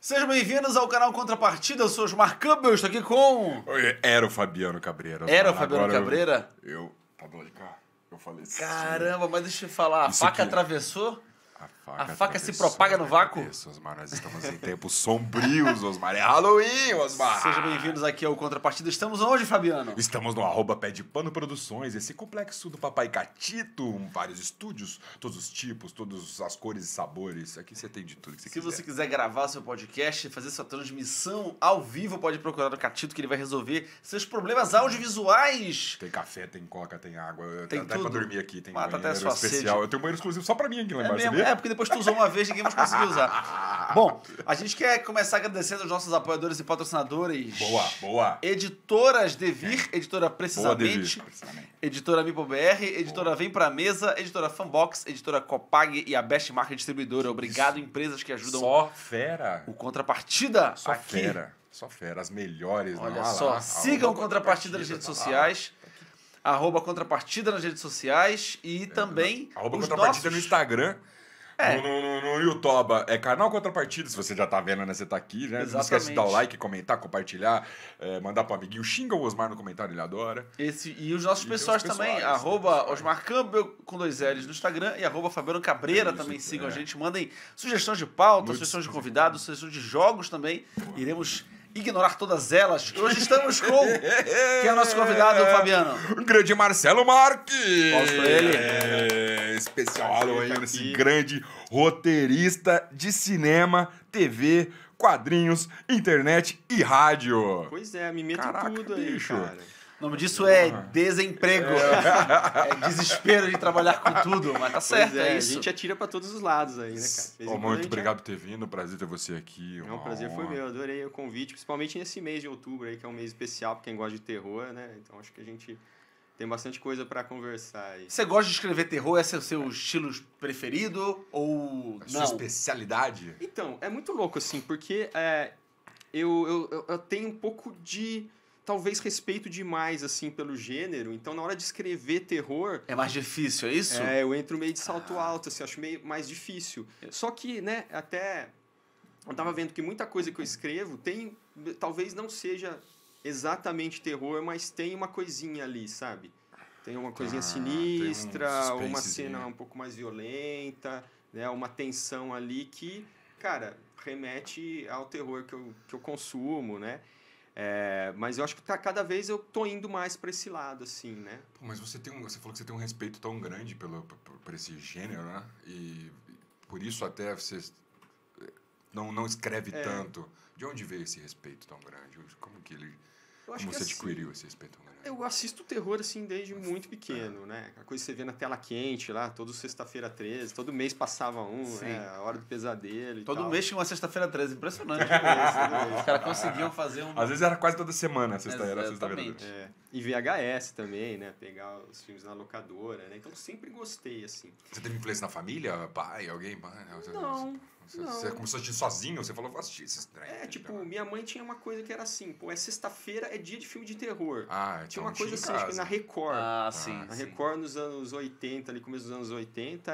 Sejam bem-vindos ao canal Contrapartida, eu sou o Osmar Campbell, eu estou aqui com... Era o Fabiano Cabreira. Era o Fabiano Cabreira? Tá doido de cá. Eu falei assim. Caramba, mas deixa eu falar, a Isso faca aqui. atravessou? A faca se atravessou propaga no a vácuo? cabeça, Osmar, nós estamos em tempos sombrios, Osmar. É Halloween, Osmar. Sejam bem-vindos aqui ao Contrapartida. Estamos onde, Fabiano? Estamos no @Pé de Pano Produções, esse complexo do Papai Catito, vários estúdios, todos os tipos, todas as cores e sabores. Aqui você tem de tudo que você Se quiser. você quiser gravar seu podcast, fazer sua transmissão ao vivo, pode procurar no Catito que ele vai resolver seus problemas audiovisuais. Tem café, tem coca, tem água, Tem até tudo. pra dormir aqui, tem Mata até a banheiro sua especial. sede. Eu tenho um banheiro exclusivo só pra mim aqui lá embaixo, Mesmo, sabia? porque depois tu usou uma vez ninguém mais conseguiu usar. Bom, a gente quer começar agradecendo aos nossos apoiadores e patrocinadores. Boa. Editoras Devir, editora Precisamente, Boa, Devir. editora MipoBR, editora Vem Pra Mesa, editora Fanbox, editora Copag e a Best Market Distribuidora. Obrigado, empresas que ajudam Só fera. o Contrapartida Só aqui. fera. Só fera. As melhores. Olha não, só, lá. sigam o Contrapartida nas redes sociais. @Contrapartida nas redes sociais e também os Contrapartida nossos... no Instagram. É. No YouTube é canal Contrapartida, se você já tá vendo, né? Você tá aqui, né? Não esquece de dar o like, comentar, compartilhar, mandar pro amiguinho. Xinga o Osmar no comentário, ele adora. E os nossos E pessoais tem os também, pessoais, @Osmar Campbell com 2 L's no Instagram e @Fabiano Cabreira Isso, também sigam é. a gente. Mandem sugestões de pauta, Muito sugestões de convidados, sugestões de jogos também. Iremos ignorar todas elas. Hoje estamos com... Quem é o nosso convidado, Fabiano? O grande Marcelo Marques! Palmas pra ele. Especial Prazer Halloween, estar esse aqui. grande roteirista de cinema, TV, quadrinhos, internet e rádio. Pois é, me meto Caraca, em tudo aí, bicho. cara. O nome disso é desemprego. É desespero de trabalhar com tudo, mas tá certo, Pois é a isso. gente atira pra todos os lados aí, né, cara? De vez em quando a Muito gente obrigado por ter vindo, prazer ter você aqui. Não, o prazer foi meu, adorei o convite, principalmente nesse mês de outubro aí, que é um mês especial pra quem gosta de terror, né? Então acho que a gente tem bastante coisa pra conversar aí. Você gosta de escrever terror? Esse é o seu estilo preferido ou A sua não? especialidade? Então, é muito louco, assim, porque eu tenho um pouco de, talvez, respeito demais, assim, pelo gênero. Então, na hora de escrever terror, É mais difícil, é isso? eu entro meio de salto alto, assim, acho meio mais difícil. Só que, né, até eu tava vendo que muita coisa que eu escrevo tem, talvez não seja exatamente terror, mas tem uma coisinha ali, sabe? Tem uma coisinha sinistra, tem um uma suspensezinho. cena um pouco mais violenta, né, uma tensão ali que, cara, remete ao terror que eu consumo, né? Mas eu acho que cada vez eu tô indo mais para esse lado, assim, né? Pô, mas você falou que você tem um respeito tão grande por esse gênero, né? E por isso até você não escreve tanto. De onde veio esse respeito tão grande? Como Eu acho você que adquiriu esse respeito tão grande? Eu assisto terror, assim, desde muito pequeno, né? A coisa que você vê na tela quente lá, todo sexta-feira 13, todo mês passava um, Sim. né? A Hora do Pesadelo e Todo tal. mês tinha uma sexta-feira 13, impressionante. Todo mês. Os caras conseguiam fazer um... Às vezes era quase toda semana, era sexta-feira. Exatamente. E VHS também, né? Pegar os filmes na locadora, né? Então, sempre gostei, assim. Você teve influência na família? Pai, alguém? Não. Você começou a assistir sozinho? Você falou, vou assistir esses trem. Tipo, minha mãe tinha uma coisa que era assim, pô, sexta-feira é dia de filme de terror. Ah, Tinha então uma coisa em assim, acho que casa. na Record. Ah, sim. Na sim. Record, nos anos 80, ali, começo dos anos 80,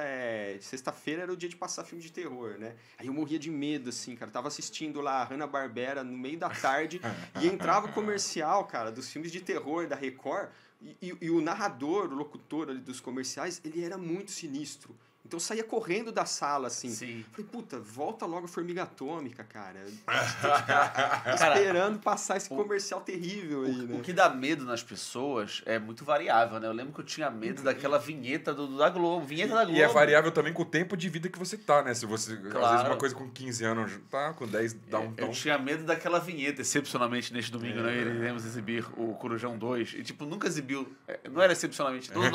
sexta-feira era o dia de passar filme de terror, né? Aí eu morria de medo, assim, cara. Tava assistindo lá a Hanna-Barbera no meio da tarde e entrava o comercial, cara, dos filmes de terror da Record e o narrador, o locutor ali dos comerciais, ele era muito sinistro. Então eu saía correndo da sala, assim. Sim. Falei, puta, volta logo a Formiga Atômica, cara. Cara, Esperando passar esse comercial terrível aí, né? O que dá medo nas pessoas é muito variável, né? Eu lembro que eu tinha medo daquela vinheta da Globo. Vinheta da Globo. E é variável também com o tempo de vida que você tá, né? Se você, às Claro. vezes uma coisa com 15 anos tá, com 10 dá um Eu tom. tinha medo daquela vinheta, excepcionalmente neste domingo, né? Iremos exibir o Corujão 2. E, tipo, nunca exibiu. Não era excepcionalmente. Todo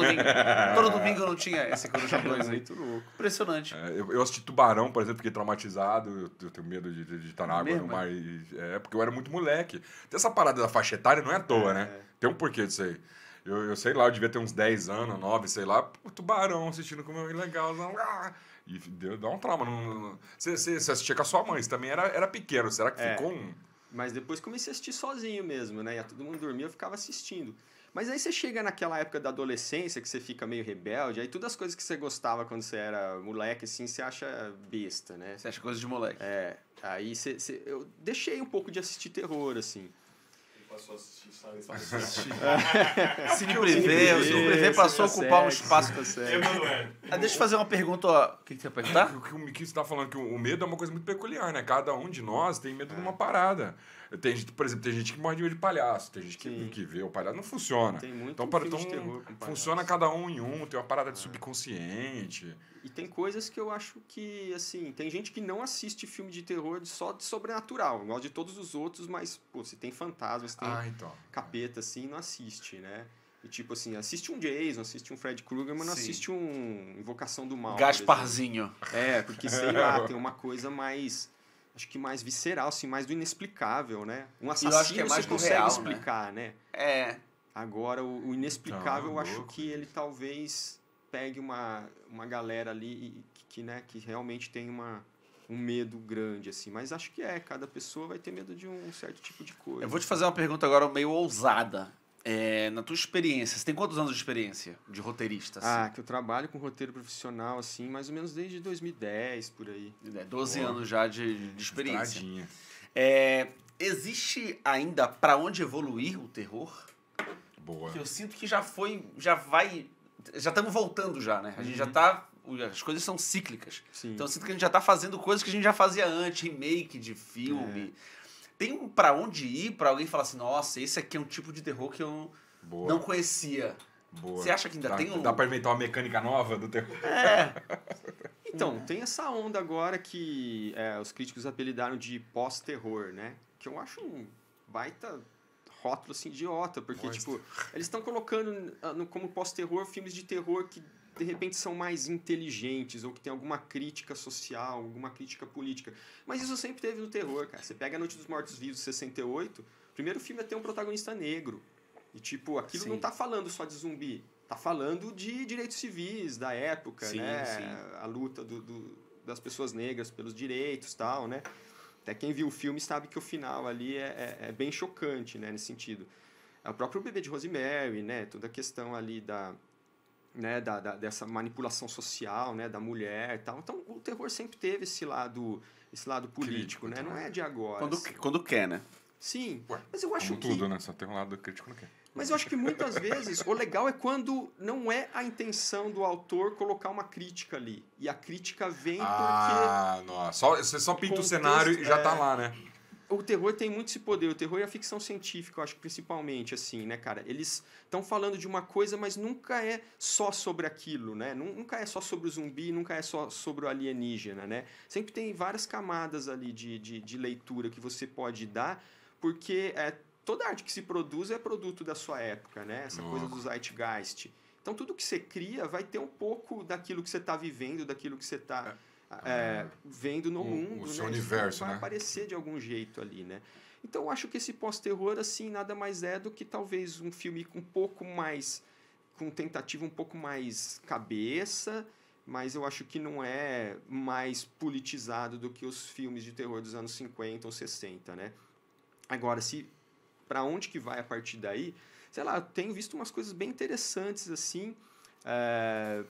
domingo não tinha esse Corujão 2 aí. Muito louco. Impressionante. Eu assisti Tubarão, por exemplo, fiquei traumatizado, eu tenho medo de estar na água Mesmo, no mar. Porque eu era muito moleque. Tem essa parada da faixa etária, não é à toa, né? Tem um porquê disso aí. Eu sei lá, eu devia ter uns 10 anos, 9, sei lá, Tubarão assistindo como eu legal. E dá um trauma. Você assistia com a sua mãe, você também era pequeno, será que ficou um... Mas depois comecei a assistir sozinho mesmo, né? Ia todo mundo dormir, eu ficava assistindo. Mas aí você chega naquela época da adolescência, que você fica meio rebelde, aí todas as coisas que você gostava quando você era moleque, assim, você acha besta, né? Você acha coisa de moleque. Aí eu deixei um pouco de assistir terror, assim. Ele passou a assistir, sabe? Cine Privé, o Cine Privé passou a ocupar um espaço. Emanuel. Deixa eu fazer uma pergunta, ó. O que você ia perguntar? O que o Miki está falando que o medo é uma coisa muito peculiar, né? Cada um de nós tem medo de uma parada. Tem gente, por exemplo, tem gente que morre de medo de palhaço, tem gente que vê o palhaço, não funciona. Tem muito então, filme de terror com palhaço. Funciona cada um em um, tem uma parada de subconsciente. E tem coisas que eu acho que, assim, tem gente que não assiste filme de terror só de sobrenatural, igual de todos os outros, mas, pô, se tem fantasmas, tem Então. capeta, assim, não assiste, né? E tipo assim, assiste um Jason, assiste um Fred Krueger, mas não Sim. assiste um Invocação do Mal. Gasparzinho. Porque, sei lá, tem uma coisa mais, acho que mais visceral, assim, mais do inexplicável, né? Um acho que é assassino mais você do consegue real, explicar, né? Agora, o inexplicável, eu acho louco. que ele talvez pegue uma galera ali que realmente tem um medo grande, assim. Mas acho que cada pessoa vai ter medo de um certo tipo de coisa. eu vou te fazer uma pergunta agora meio ousada. Na tua experiência, você tem quantos anos de experiência de roteirista? Assim? Que eu trabalho com roteiro profissional, assim, mais ou menos desde 2010, por aí. 12 anos já de experiência. Estradinha. Existe ainda pra onde evoluir o terror? Boa. Que eu sinto que já estamos voltando já, né? A gente já tá, as coisas são cíclicas. Sim. Então eu sinto que a gente já tá fazendo coisas que a gente já fazia antes, remake de filme. Tem pra onde ir pra alguém falar assim, nossa, esse aqui é um tipo de terror que eu Boa. não conhecia. Boa. Você acha que ainda tem um... Dá pra inventar uma mecânica nova do terror? Então, tem essa onda agora que os críticos apelidaram de pós-terror, né? Que eu acho um baita rótulo, assim, idiota. Porque, tipo, eles estão colocando como pós-terror filmes de terror que, de repente, são mais inteligentes ou que tem alguma crítica social, alguma crítica política. Mas isso sempre teve no terror, cara. Você pega A Noite dos Mortos-Vivos, 68, o primeiro filme é ter um protagonista negro. E, tipo, aquilo não tá falando só de zumbi. Tá falando de direitos civis da época, né? Sim. A luta das pessoas negras pelos direitos e tal, né? Até quem viu o filme sabe que o final ali é bem chocante, né? Nesse sentido. O próprio Bebê de Rosemary, né? Toda a questão ali dessa manipulação social, né? Da mulher e tal. Então, o terror sempre teve esse lado político, Crítico, né? tá. Não é de agora. Quando quer, né? Sim, Ué, mas eu acho como que... tudo, né? Só tem um lado crítico no quê? Mas eu acho que muitas vezes o legal é quando não é a intenção do autor colocar uma crítica ali. E a crítica vem Nossa. Você só pinta o Contexto, cenário e já tá lá, né? porque o terror tem muito esse poder. O terror e a ficção científica, eu acho que principalmente, assim, né, cara? Eles estão falando de uma coisa, mas nunca é só sobre aquilo, né? Nunca é só sobre o zumbi, nunca é só sobre o alienígena, né? Sempre tem várias camadas ali de leitura que você pode dar, porque toda arte que se produz é produto da sua época, né? Essa coisa do zeitgeist. Então, tudo que você cria vai ter um pouco daquilo que você está vivendo, daquilo que você está vendo no mundo. O seu né? universo, vai né? aparecer de algum jeito ali, né? Então, eu acho que esse pós-terror, assim, nada mais é do que talvez um filme com um pouco mais... com tentativa um pouco mais cabeça, mas eu acho que não é mais politizado do que os filmes de terror dos anos 50 ou 60, né? Agora, para onde que vai a partir daí? Sei lá, eu tenho visto umas coisas bem interessantes, assim.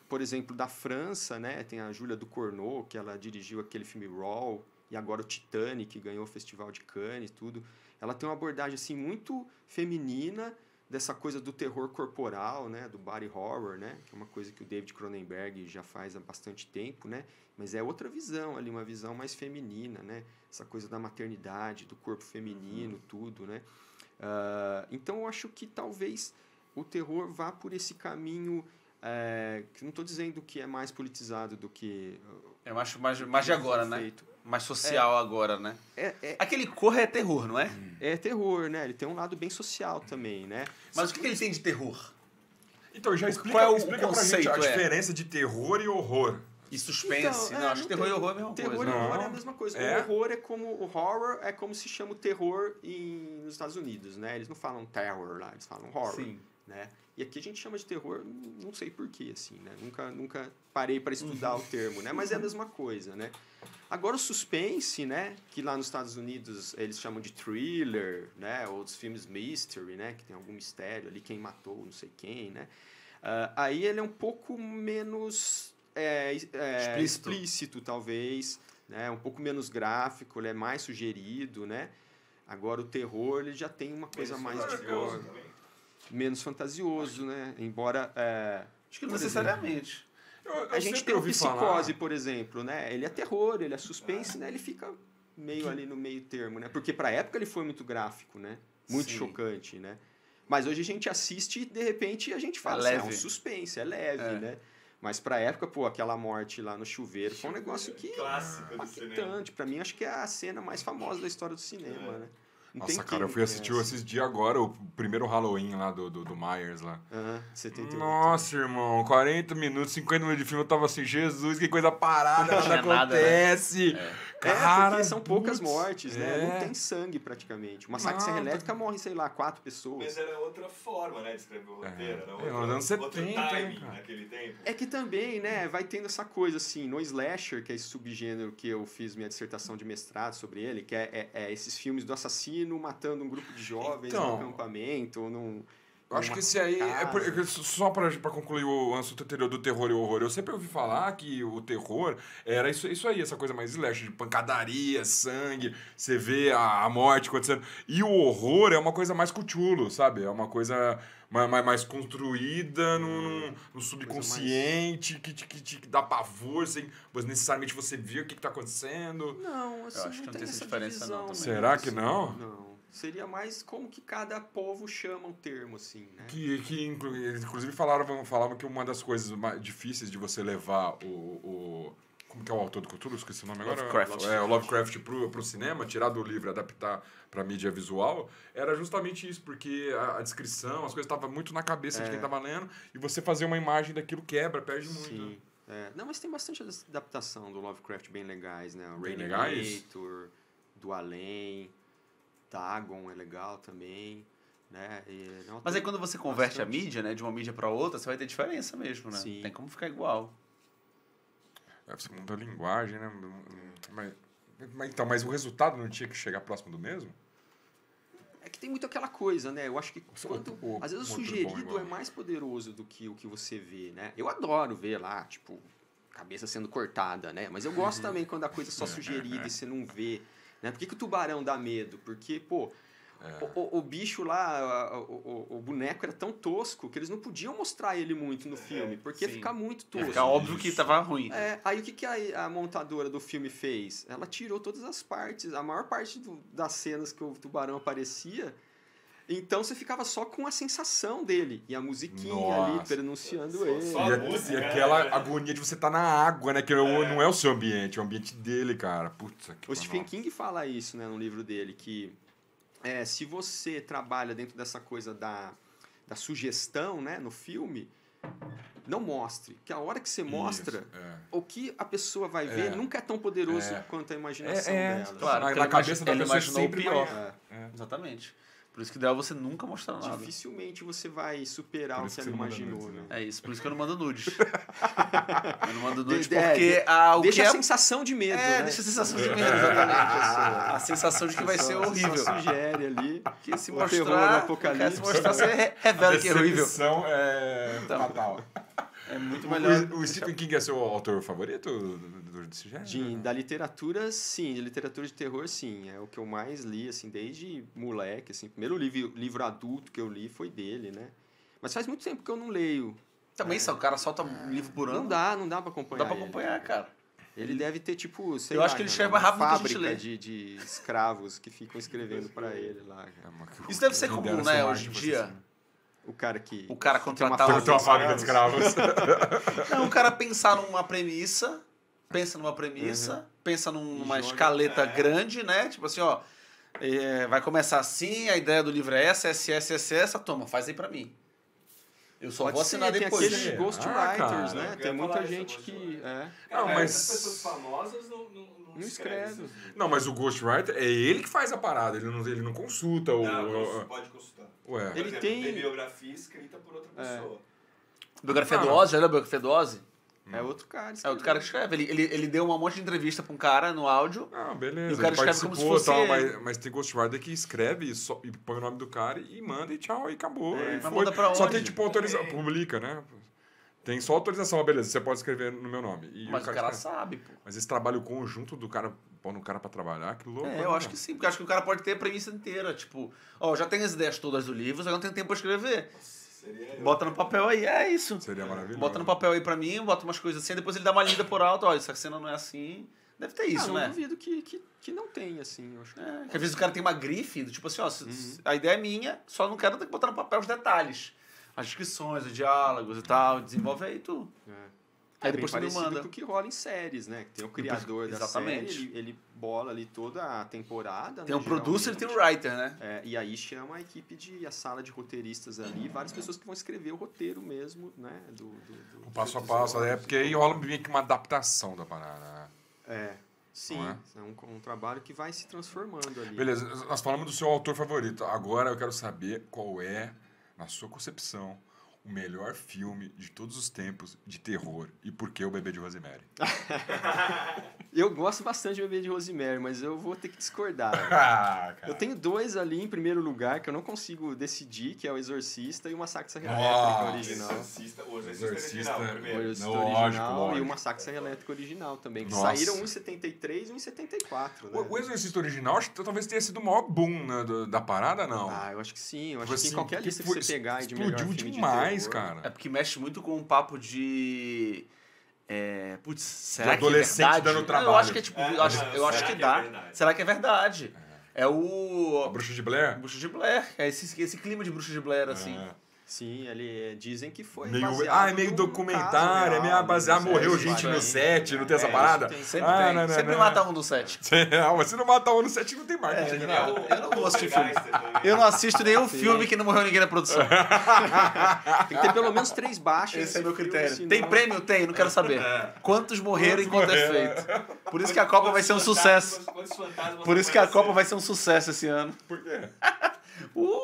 Por exemplo, da França, né? Tem a Julia Ducournau, que ela dirigiu aquele filme Raw, e agora o Titanic, que ganhou o Festival de Cannes e tudo. Ela tem uma abordagem, assim, muito feminina dessa coisa do terror corporal, né? Do body horror, né? Que é uma coisa que o David Cronenberg já faz há bastante tempo, né? Mas é outra visão ali, uma visão mais feminina, né? Essa coisa da maternidade, do corpo feminino, tudo, né? Então, eu acho que talvez o terror vá por esse caminho, que não estou dizendo que é mais politizado do que... Eu acho mais de agora, né? feito. Mais social agora, né? Aquele Corra é terror, não é? É terror, né? Ele tem um lado bem social também, né? Mas o que ele tem de terror? Então, já explica, Qual é o explica pra conceito, gente a diferença de terror e horror. E suspense? Então, não, acho que terror e horror é a mesma terror coisa. e horror é Não. a mesma coisa. É? O horror é como... O horror é como se chama o terror nos Estados Unidos, né? Eles não falam terror lá, eles falam horror. Sim. né? E aqui a gente chama de terror, não sei porquê, assim, né? Nunca parei para estudar o termo, né? Mas é a mesma coisa, né? Agora o suspense, né? Que lá nos Estados Unidos eles chamam de thriller, né? Ou os filmes mystery, né? Que tem algum mistério ali, quem matou, não sei quem, né? Aí ele é um pouco menos explícito, talvez, né? Um pouco menos gráfico, ele é mais sugerido, né? Agora o terror ele já tem uma coisa mais de gore. Menos fantasioso, né? Embora... Acho que não necessariamente. A gente tem o Psicose, por exemplo, né? Ele é terror, ele é suspense, né? Ele fica meio ali no meio termo, né? Porque pra época ele foi muito gráfico, né? Muito chocante, né? Mas hoje a gente assiste e, de repente, a gente fala assim, é um suspense, é leve, né? Mas pra época, pô, aquela morte lá no chuveiro foi um negócio que... Clássico do cinema. impactante. Pra mim, acho que é a cena mais famosa da história do cinema, né? Nossa, cara, eu fui assistir esses dias agora o primeiro Halloween lá do Myers lá. 78. Nossa, irmão, 40 minutos, 50 minutos de filme, eu tava assim, Jesus, que coisa parada, nada tinha nada, acontece. Cara, porque são poucas putz, mortes, né? Não tem sangue praticamente. Uma saque de serra elétrica morre, sei lá, 4 pessoas. Mas era outra forma, né, de escrever o roteiro. Era nos anos outro 70, timing cara. naquele tempo. É que também, né, vai tendo essa coisa assim, no slasher, que é esse subgênero que eu fiz minha dissertação de mestrado sobre ele, que é esses filmes do assassino matando um grupo de jovens Então, num acampamento, ou num... Eu acho que esse aí, só pra concluir o assunto anterior do terror e o horror, eu sempre ouvi falar que o terror era isso aí, essa coisa mais slash, de pancadaria, sangue, você vê a morte acontecendo. E o horror é uma coisa mais cutulo, sabe? É uma coisa mais construída no subconsciente, que te dá pavor, sem necessariamente você ver o que tá acontecendo. Não, assim, Eu acho que não tem essa diferença não também. Será que não? Não. Seria mais como que cada povo chama um termo, assim, né? Que inclusive falavam que uma das coisas mais difíceis de você levar como que é o autor do Cthulhu? Esqueci o nome agora. Lovecraft. O Lovecraft pro cinema, tirar do livro e adaptar pra mídia visual, era justamente isso, porque a descrição, as coisas estavam muito na cabeça de quem tava lendo, e você fazer uma imagem daquilo quebra, perde muito. Sim. Não, mas tem bastante adaptação do Lovecraft bem legais, né? O Bem legais? Reanimator, Do Além... Dagon é legal também, né? Mas aí quando você converte a mídia, né, de uma mídia para outra, você vai ter diferença mesmo, né? Sim. Tem como ficar igual. Você muda a linguagem, né? Mas o resultado não tinha que chegar próximo do mesmo? É que tem muito aquela coisa, né? Eu acho que às vezes o sugerido é mais poderoso do que o que você vê, né? Eu adoro ver lá, tipo, cabeça sendo cortada, né? Mas eu gosto também quando a coisa é só sugerida e você não vê. Né? Por que o tubarão dá medo? Porque, pô, o bicho lá, o boneco era tão tosco que eles não podiam mostrar ele muito no filme, porque ia ficar muito tosco. Ia ficar óbvio que tava ruim. Aí o que a montadora do filme fez? Ela tirou todas as partes, a maior parte das cenas que o tubarão aparecia, então você ficava só com a sensação dele e a musiquinha ali pronunciando ele. E aquela agonia de você estar na água, né? Que não é o seu ambiente, é o ambiente dele, cara. Putz, o Stephen King fala isso, né, no livro dele, que se você trabalha dentro dessa coisa da sugestão, né, no filme, não mostre. Que a hora que você mostra, o que a pessoa vai ver nunca é tão poderoso quanto a imaginação dela. Claro, na cabeça da ele pessoa imaginou o sempre pior. Exatamente. Por isso que ideal você nunca mostrar nada. Dificilmente você vai superar o que ela imaginou, né? É isso, por isso que eu não mando nudes. Eu não mando nudes porque deixa a sensação de medo, né? Deixa a sensação de medo, exatamente. A sensação de que vai ser horrível. Só sugere ali Que se o terror do apocalipse. Se mostrar, você revela que é horrível. A decepção é fatal. É muito melhor. O Stephen King é seu autor favorito desse gênero? Da literatura, sim. De literatura de terror, sim. É o que eu mais li, assim, desde moleque, assim. O primeiro livro adulto que eu li foi dele, né? Mas faz muito tempo que eu não leio. Também, o cara solta um livro por ano. Não dá pra acompanhar. Não dá pra acompanhar, cara. Ele deve ter, tipo, sei eu lá, acho que ele escreve mais rápido do que a gente fábrica lê. de escravos que ficam escrevendo pra ele lá. Isso deve ser comum, né, hoje em dia. O cara contratar tem uma fábrica de escravos. Não, o cara pensar numa premissa, pensa numa escaleta grande, né? Tipo assim, ó, vai começar assim, a ideia do livro é essa, toma, faz aí pra mim. Eu só vou assinar depois. Tem aqueles ghostwriters, né? Tem muita gente que... Não, mas... As pessoas famosas não escrevem. Não, mas o ghostwriter é ele que faz a parada, ele não consulta. Não, pode consultar. Ué. Por Ele exemplo, tem- biografia escrita por outra pessoa. Biografia do Ah. Ozzy, já leu a biografia do Ozzy? É outro cara. É outro cara que escreve. Ele deu uma monte de entrevista pra um cara no áudio. Ah, beleza. E o cara ele escreve como participou se e tal, fosse- mas tem Ghostwriter que escreve e põe o nome do cara e manda e tchau, e acabou. É, e mas foi. manda pra Só onde? tem tipo autorização. Publica, né? Tem só autorização, beleza, você pode escrever no meu nome. E Mas o cara escreve. sabe, pô. Mas esse trabalho conjunto do cara, pondo o cara pra trabalhar, que louco. É, eu acho que sim, porque acho que o cara pode ter a premissa inteira. Tipo, ó, já tenho as ideias todas do livro, só que eu não tenho tempo pra escrever. Seria Bota no papel aí, é isso. Seria maravilhoso. Bota no papel aí pra mim, bota umas coisas assim, depois ele dá uma lida por alto, olha, essa cena não é assim. Deve ter isso, não né? duvido que não tem, assim. Eu acho que... É, que às vezes o cara tem uma grife, do tipo assim, ó, a ideia é minha, só não quero ter que botar no papel os detalhes. As descrições, os diálogos e tal, desenvolve aí tu. Aí depois tu bem me parecido manda. com o que rola em séries, né? Que tem o criador da Exatamente. série, ele bola ali toda a temporada. Tem né, um producer e tem um geralmente. writer, né? É, e aí chama a sala de roteiristas ali, várias pessoas que vão escrever o roteiro mesmo, né? O passo a passo, é porque aí rola meio que uma adaptação da parada, né? Sim, Não é? um trabalho que vai se transformando ali. Beleza, nós falamos do seu autor favorito. Agora eu quero saber qual é, na sua concepção, o melhor filme de todos os tempos de terror e por que O Bebê de Rosemary. Eu gosto bastante de Bebê de Rosemary, mas eu vou ter que discordar. Ah, cara. Eu tenho dois ali em primeiro lugar que eu não consigo decidir, que é o Exorcista e o Massacre Serra Nossa. Elétrica original. O Exorcista original, Exorcista- O primeiro. Exorcista Lógico, original lógico. e o Massacre Serra Elétrica original também. Que Nossa. saíram um em 73 e um em 74, né? O Exorcista original acho que talvez tenha sido o maior boom, né, da parada, não? Ah, eu acho que sim. Eu acho Tipo que em assim, qualquer porque lista que foi- você pegar aí de melhor explodiu filme demais, de terror, cara. É porque mexe muito com um papo de. Putz, será que é adolescente verdade? dando Não, trabalho. Eu acho que é tipo. É, eu acho, não, eu acho será que que é dá. verdade? Será que é verdade? É A o. Bruxa de Blair? Bruxa de Blair. É esse clima de Bruxa de Blair, assim. É. Sim, dizem que foi Meio, baseado é meio num documentário, caso é meio real, baseado, né? morreu Isso gente aí. no set, não tem essa É, parada? isso tem. Sempre Ah, tem. não, não, Sempre não. mata um do set. Não, mas se não matar um no set, não tem mais. não tem nada. Eu não vou assistir filme. Poltergeist também. Eu não assisto nenhum filme que não morreu ninguém na produção. Tem que ter pelo menos 3 baixas. Esse é nesse meu filme, critério. senão- Tem prêmio? Tem, não quero saber. Quantos morreram e quanto é feito. Por isso que a Copa vai ser um Quantos sucesso. quantos fantasmas Por isso que a apareceram? Copa vai ser um sucesso esse ano. Por quê?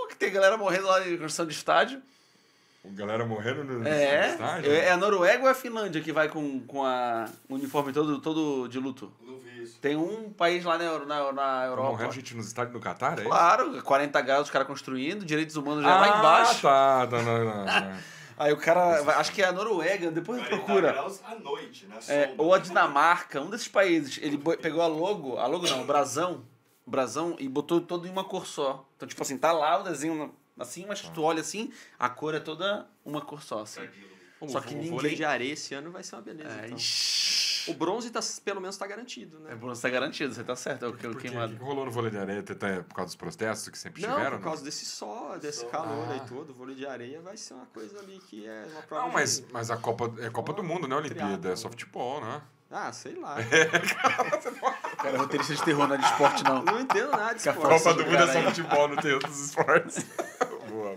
Que tem galera morrendo lá em construção de estádio. O galera morrendo no É. estágio? É a Noruega ou é a Finlândia que vai com o uniforme todo de luto? Não vi isso. Tem um país lá na Tá Europa. morrendo gente nos estádios do Catar, é isso? Claro, 40 graus os caras construindo, direitos humanos já lá embaixo. Tá, não. Aí o cara, acho que é a Noruega, depois 40 procura. graus à noite, na É, sombra. ou a Dinamarca, um desses países. Ele pegou a logo não, o brasão e botou todo em uma cor só. Então, tipo assim, tá lá o desenho assim, mas tu olha assim, a cor é toda uma cor só, assim. Só que o ninguém- vôlei de areia esse ano vai ser uma beleza. É, então. ixi. O bronze pelo menos tá garantido, né? É, Bruno, você tá garantido, você tá certo, é o que eu Por quê? O queimado. que rolou no vôlei de areia? Por causa dos protestos que sempre Não, tiveram? por causa desse sol, desse calor Ah. aí todo. O vôlei de areia vai ser uma coisa ali que é uma prova Não, de- mas a Copa é Copa do Mundo, não é Olimpíada, Triatlon. é só futebol, né? Ah, sei lá. Cara, roteirista de terror não é de esporte, não. Não entendo nada de Fica esporte. Nossa, Copa do Mundo é cara, só aí. futebol, não tem outros esportes. Boa.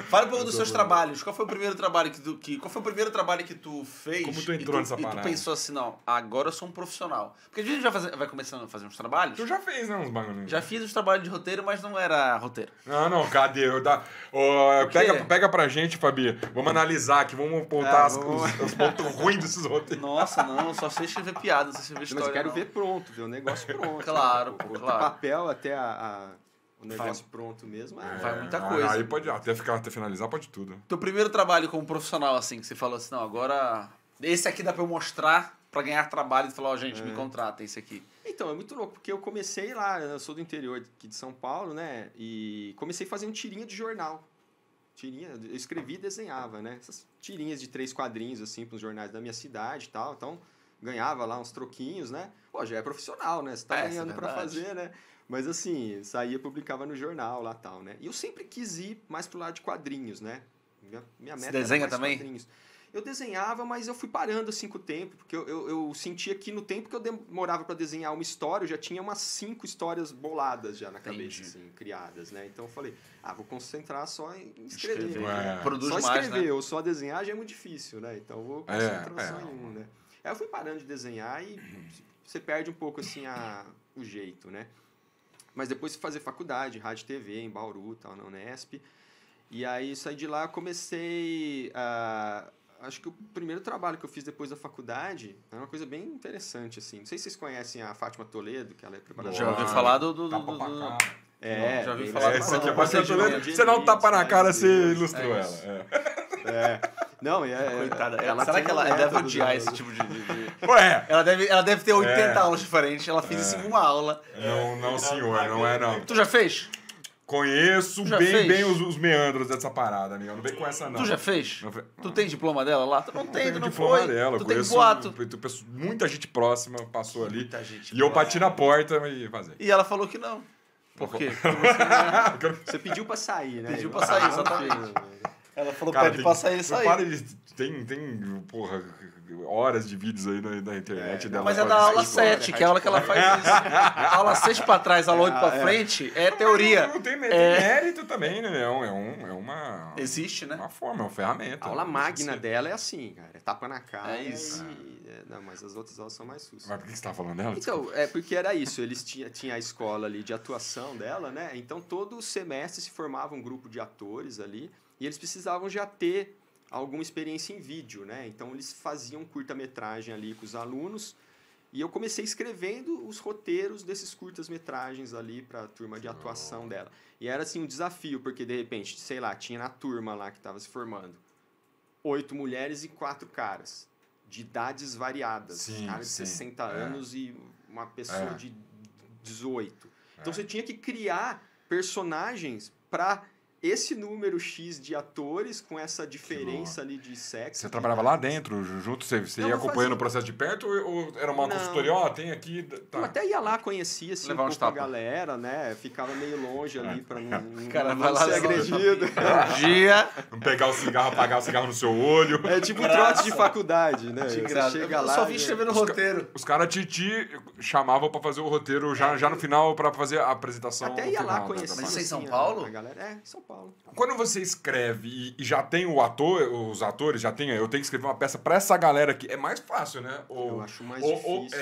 Fala um pouco dos seus trabalhos. Qual foi o primeiro trabalho qual foi o primeiro trabalho que tu fez? Como tu entrou nessa E tu parada? pensou assim, não, agora eu sou um profissional. Porque a gente já vai começando a fazer uns trabalhos. Tu já fez, né, uns bagulhos? Já fiz os trabalhos de roteiro, mas não era roteiro. Não, cadê? quê? Pega pra gente, Fabi. Vamos analisar aqui, vamos apontar vamos- os pontos ruins desses roteiros. Nossa, não, só sei escrever piada, não sei escrever Mas história. eu quero não. ver pronto, ver o negócio pronto. Claro, né? pô, Do claro. papel até o negócio pronto mesmo. Vai muita coisa. Aí pode, até finalizar, pode tudo. Teu primeiro trabalho como profissional, assim, que você falou assim, não, agora esse aqui dá pra eu mostrar pra ganhar trabalho e falar, ó, gente, me contrata esse aqui. Então, é muito louco, porque eu comecei lá, eu sou do interior aqui de São Paulo, né? E comecei fazendo tirinha de jornal. Eu escrevia e desenhava, né? Essas tirinhas de 3 quadrinhos, assim, pros jornais da minha cidade e tal. Então, ganhava lá uns troquinhos, né? Pô, já é profissional, né? Você tá É, ganhando isso é pra verdade. fazer, né? Mas assim, saía, publicava no jornal lá e tal, né? E eu sempre quis ir mais pro lado de quadrinhos, né? Minha meta era desenha mais também? quadrinhos. Eu desenhava, mas eu fui parando assim com o tempo, porque eu sentia que no tempo que eu demorava para desenhar uma história, eu já tinha umas 5 histórias boladas já na cabeça, Entendi. assim, criadas, né? Então eu falei, vou concentrar só em escrever. Escrever. Ué. Produz Só mais, escrever né? ou só desenhar já é muito difícil, né? Então eu vou concentrar só em um, né? Aí eu fui parando de desenhar e você perde um pouco assim o jeito, né? Mas depois de fazer faculdade, rádio e TV em Bauru, tal, na Unesp, E aí, saí de lá, eu comecei a... Acho que o primeiro trabalho que eu fiz depois da faculdade é uma coisa bem interessante, assim. Não sei se vocês conhecem a Fátima Toledo, que ela é preparadora. Já ouviu falar do... Tapa pra cá. Já ouvi bem falar legal. dessa Esse aqui é Não, bastante não, Toledo. de Você não tapa na elites, cara, né, você de- ilustrou é ela. isso. Não, Coitada. ela Será tem que ela um deve método odiar dela. esse tipo de... Ué, Ela deve ter 80 É. aulas diferentes. Ela fez isso em uma aula. não, senhor, não é não. Tu já fez? Conheço Já bem, fez? bem os meandros dessa parada, amigo. Não vem com essa, não. Tu já fez? Não fe- Tu tem diploma dela lá? Tu não tem, tu Tenho não diploma foi. dela, Tu tem conheço boato. muita gente próxima passou ali. Muita gente E eu próxima. bati na porta e fazer. E ela falou que não. Por quê? Você pediu pra sair, né? Pediu pra sair, exatamente. Ela falou, pede pra sair, Para de, tem, porra, horas de vídeos aí na internet dela. Mas é falando da isso. aula 7, que é a aula que ela faz isso. A aula 6 pra trás, aula 8 pra frente, é teoria. Não tem mérito também, né? É uma... Existe, né? Uma forma, é uma ferramenta. A aula magna dela é assim, cara. É tapa na cara. É isso. Não, mas as outras aulas são mais sujas. Mas por que você tá falando dela? Então, é porque era isso. Eles tinha a escola ali de atuação dela, né? Então, todo semestre se formava um grupo de atores ali e eles precisavam já ter alguma experiência em vídeo, né? Então, eles faziam curta-metragem ali com os alunos e eu comecei escrevendo os roteiros desses curtas-metragens ali para a turma de atuação dela. E era, assim, um desafio, porque, de repente, sei lá, tinha na turma lá que estava se formando 8 mulheres e 4 caras, de idades variadas. Sim, Cara de sim, 60 anos e uma pessoa de 18. Então você tinha que criar personagens para esse número X de atores com essa diferença ali de sexo. Você de trabalhava lá dentro, junto? Você Não, ia eu acompanhando fazia- o processo de perto ou era uma Não. consultoria? Ó, tem aqui... Tá. Eu até ia lá, conhecia assim, um Levar uns pouco a tapas. galera, né? Ficava meio longe ali para não, Cara, não vai lá ser levar uns agredido. Um dia, Não pegar o cigarro, apagar o cigarro no seu olho. É tipo um trote de faculdade, né? de Você graça. chega Eu lá... só vim e- escrevendo roteiro. Os caras te chamavam pra fazer o roteiro já no final, pra fazer a apresentação Até ia lá final, conhecer. Mas isso é em São assim, Paulo? A galera. É, em São Paulo. Quando você escreve e já tem o ator, os atores, já tem, eu tenho que escrever uma peça pra essa galera aqui, é mais fácil, né? Eu acho mais ou, difícil.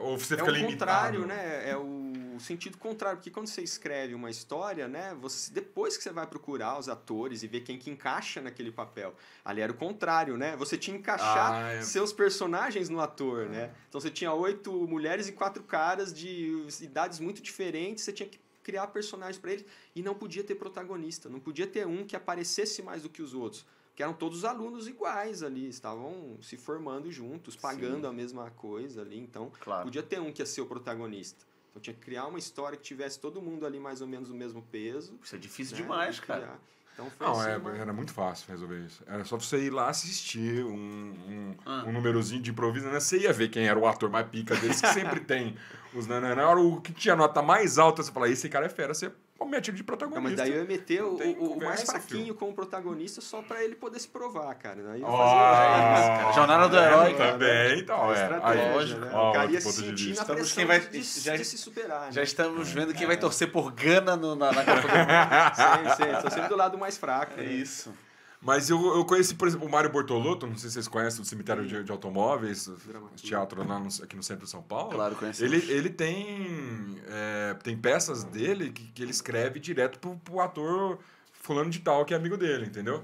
ou você É fica o limitado. contrário, né? É o sentido contrário, porque quando você escreve uma história, né? Você, depois que você vai procurar os atores e ver quem que encaixa naquele papel. Ali era o contrário, né? Você tinha que encaixar seus personagens no ator, né? Então você tinha 8 mulheres e 4 caras de idades muito diferentes, você tinha que criar personagens para eles e não podia ter protagonista, não podia ter um que aparecesse mais do que os outros. Que eram todos alunos iguais ali, estavam se formando juntos, pagando a mesma coisa ali, então Claro. podia ter um que ia ser o protagonista. Então tinha que criar uma história que tivesse todo mundo ali mais ou menos o mesmo peso. Isso é difícil né, demais, e cara. criar. Então foi Não, assim, era muito fácil resolver isso. Era só você ir lá assistir um Ah. númerozinho de improviso, né? Você ia ver quem era o ator mais pica deles, que sempre tem os nananã. Na hora o que tinha nota mais alta, você fala, esse cara é fera, você mete ele de Não, mas protagonista. daí eu ia meter Não tem o mais conversa, fraquinho filho. como protagonista só pra ele poder se provar, cara. Daí eu Ó, fazia Jornada do herói, cara. Também, então, estratégia, Lógico. né? Ó, O cara outro ia se ponto de sentir vista. na Estamos pressão quem vai- de se superar. Já né? estamos vendo quem vai torcer por Gana na Copa do Mundo. Sim, tô sempre do lado mais fraco. É né? isso. Mas eu conheci, por exemplo, o Mário Bortolotto, não sei se vocês conhecem, do Cemitério de Automóveis, Dramaturgo. esse teatro lá aqui no centro de São Paulo. Claro, conheci. Ele tem peças dele que ele escreve direto pro ator fulano de tal, que é amigo dele, entendeu?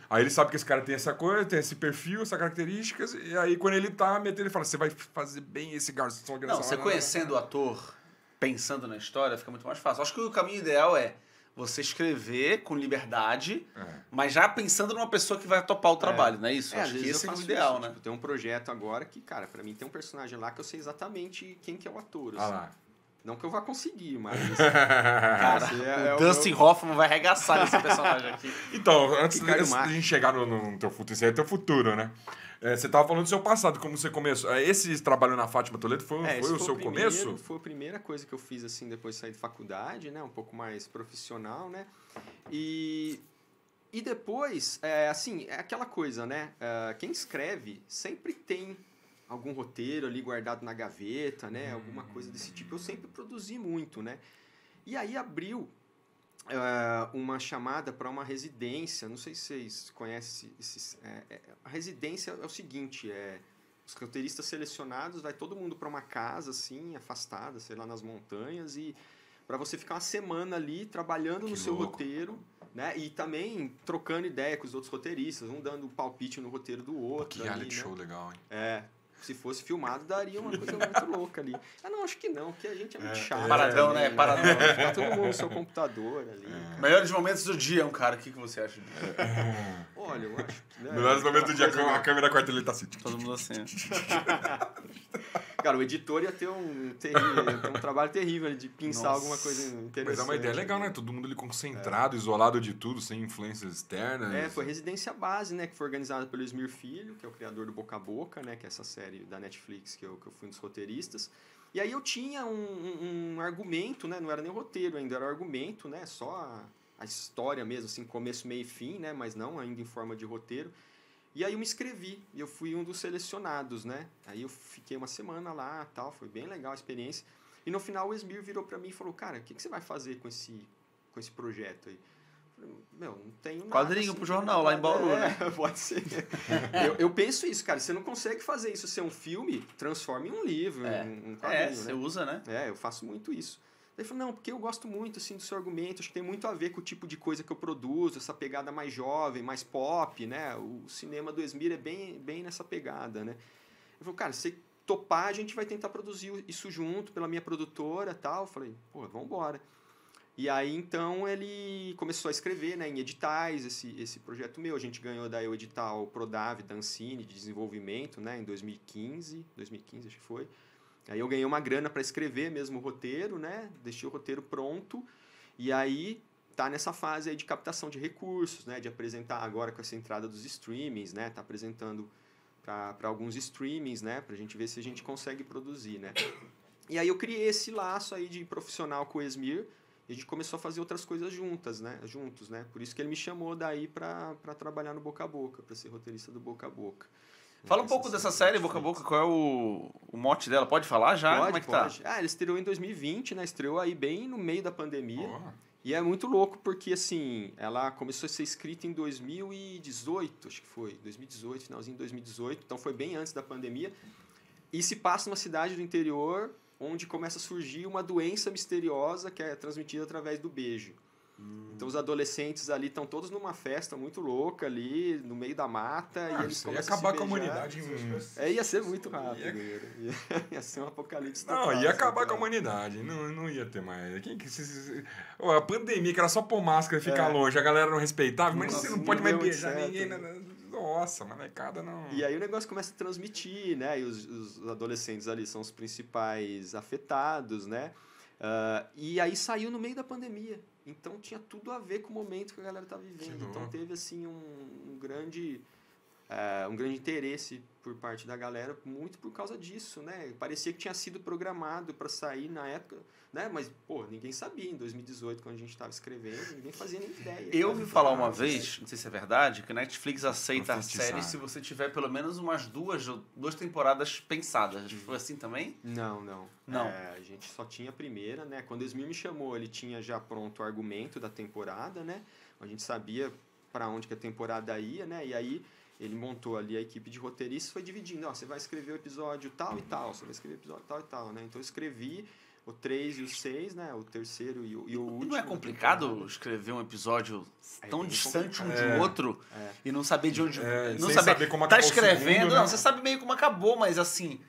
Aí ele sabe que esse cara tem essa coisa, tem esse perfil, essas características, e aí quando ele tá metendo, ele fala, você vai fazer bem esse garçom aqui Não, nessa você hora, conhecendo o ator, pensando na história, fica muito mais fácil. Acho que o caminho ideal é você escrever com liberdade, mas já pensando numa pessoa que vai topar o trabalho, não é isso? às Acho que vezes esse eu é o faço ideal, isso, né? Tipo, tem um projeto agora que, cara, pra mim tem um personagem lá que eu sei exatamente quem que é o ator. Ah assim. lá. Não que eu vá conseguir, mas... Cara, Esse o Dustin Hoffman vai arregaçar esse personagem aqui. Então, antes Ricardo de Mack. a gente chegar no teu futuro, isso aí é teu futuro, né? Você tava falando do seu passado, como você começou. Esse trabalho na Fátima Toledo foi esse o seu primeiro- começo? Foi a primeira coisa que eu fiz, assim, depois de sair de faculdade, né? Um pouco mais profissional, né? E depois, assim, é aquela coisa, né? Quem escreve sempre tem algum roteiro ali guardado na gaveta, né? Alguma coisa desse tipo. Eu sempre produzi muito, né? E aí abriu uma chamada para uma residência. Não sei se vocês conhecem esses... a residência é o seguinte, os roteiristas selecionados, vai todo mundo para uma casa, assim, afastada, sei lá, nas montanhas, e para você ficar uma semana ali trabalhando Que no seu louco. roteiro, né? E também trocando ideia com os outros roteiristas, um dando palpite no roteiro do outro. Que ali, reality né? show legal, hein? É. Se fosse filmado, daria uma coisa muito louca ali. Ah, não, acho que não, porque a gente é muito chato. Paradão, também, né? Paradão. Fica todo mundo no seu computador ali. cara. Melhores momentos do dia, cara. O que você acha disso? Olha, eu acho que... né, Melhores momentos do dia, coisa a câmera quarta ele tá assim. Todo mundo assim. Cara, o editor ia ter um trabalho terrível de pensar Nossa. alguma coisa interessante. Mas é uma ideia legal, né? Todo mundo ali concentrado, isolado de tudo, sem influências externas. Foi Residência Base, né? Que foi organizada pelo Esmir Filho, que é o criador do Boca a Boca, né? Que é essa série da Netflix que eu fui um dos roteiristas. E aí eu tinha um argumento, né? Não era nem roteiro ainda, era um argumento, né? Só a história mesmo, assim, começo, meio e fim, né? Mas não ainda em forma de roteiro. E aí eu me inscrevi, e eu fui um dos selecionados, né? Aí eu fiquei uma semana lá, tal, foi bem legal a experiência. E no final o Esmir virou pra mim e falou, cara, o que você vai fazer com esse projeto aí? Eu falei, meu, não tenho nada. Quadrinho assim, pro jornal, lá em Bauru, né? Pode ser. eu penso isso, cara, você não consegue fazer isso ser um filme, transforme em um livro, um quadrinho, você né? usa, né? Eu faço muito isso. Ele falou, não, porque eu gosto muito assim, do seu argumento, acho que tem muito a ver com o tipo de coisa que eu produzo, essa pegada mais jovem, mais pop, né? O cinema do Esmir é bem nessa pegada, né? Ele falou, cara, se topar, a gente vai tentar produzir isso junto pela minha produtora e tal. Eu falei, pô, vamos embora. E aí, então, ele começou a escrever, né, em editais esse projeto meu. A gente ganhou daí o edital Prodave da Ancine de desenvolvimento, né, em 2015 acho que foi. Aí eu ganhei uma grana para escrever mesmo o roteiro, né? Deixei o roteiro pronto. E aí tá nessa fase aí de captação de recursos, né? De apresentar agora com essa entrada dos streamings, né? Tá apresentando para alguns streamings, né? Pra gente ver se a gente consegue produzir, né? E aí eu criei esse laço aí de profissional com o Esmir. E a gente começou a fazer outras coisas juntos, né? Por isso que ele me chamou daí para trabalhar no Boca a Boca, para ser roteirista do Boca a Boca. Fala um pouco dessa série, Boca a Boca, qual é o mote dela? Pode falar já? Pode, Como é que pode. tá? Ele estreou em 2020, né? Estreou aí bem no meio da pandemia. Oh. E é muito louco porque, assim, ela começou a ser escrita em 2018, acho que foi. 2018, finalzinho de 2018. Então foi bem antes da pandemia. E se passa numa cidade do interior onde começa a surgir uma doença misteriosa que é transmitida através do beijo. Então os adolescentes ali estão todos numa festa muito louca ali, no meio da mata, e eles Isso ia começam acabar a se com a beijar. humanidade. Ia ser muito rápido. Ia ser um apocalipse total. Não, ia acabar assim, com a humanidade. Não ia ter mais. A pandemia, que era só pôr máscara e ficar longe, a galera não respeitava, mas Nossa, você não não pode mais deu muito beijar certo, ninguém. né? Nossa, molecada não. E aí o negócio começa a transmitir, né? E os adolescentes ali são os principais afetados, né? E aí saiu no meio da pandemia. Então tinha tudo a ver com o momento que a galera tá vivendo. Então teve assim um grande interesse por parte da galera, muito por causa disso, né? Parecia que tinha sido programado para sair na época, né? Mas, pô, ninguém sabia em 2018, quando a gente estava escrevendo, ninguém fazia nem ideia. Eu ouvi falar uma vez, não sei se é verdade, que a Netflix aceita a Profetizar. série se você tiver pelo menos umas duas temporadas pensadas. Foi assim também? Não. Não. A gente só tinha a primeira, né? Quando o Esmir me chamou, ele tinha já pronto o argumento da temporada, né? A gente sabia para onde que a temporada ia, né? E aí ele montou ali a equipe de roteiristas e foi dividindo. Você vai escrever o episódio tal e tal, você vai escrever o episódio tal e tal, né? Então eu escrevi o 3 e o 6, né? O terceiro e o último. E não é complicado escrever um episódio tão bem distante um complicado. de outro e não saber de onde... não sem saber, saber como tá acabou o escrevendo, segundo, não, né? você sabe meio como acabou, mas assim,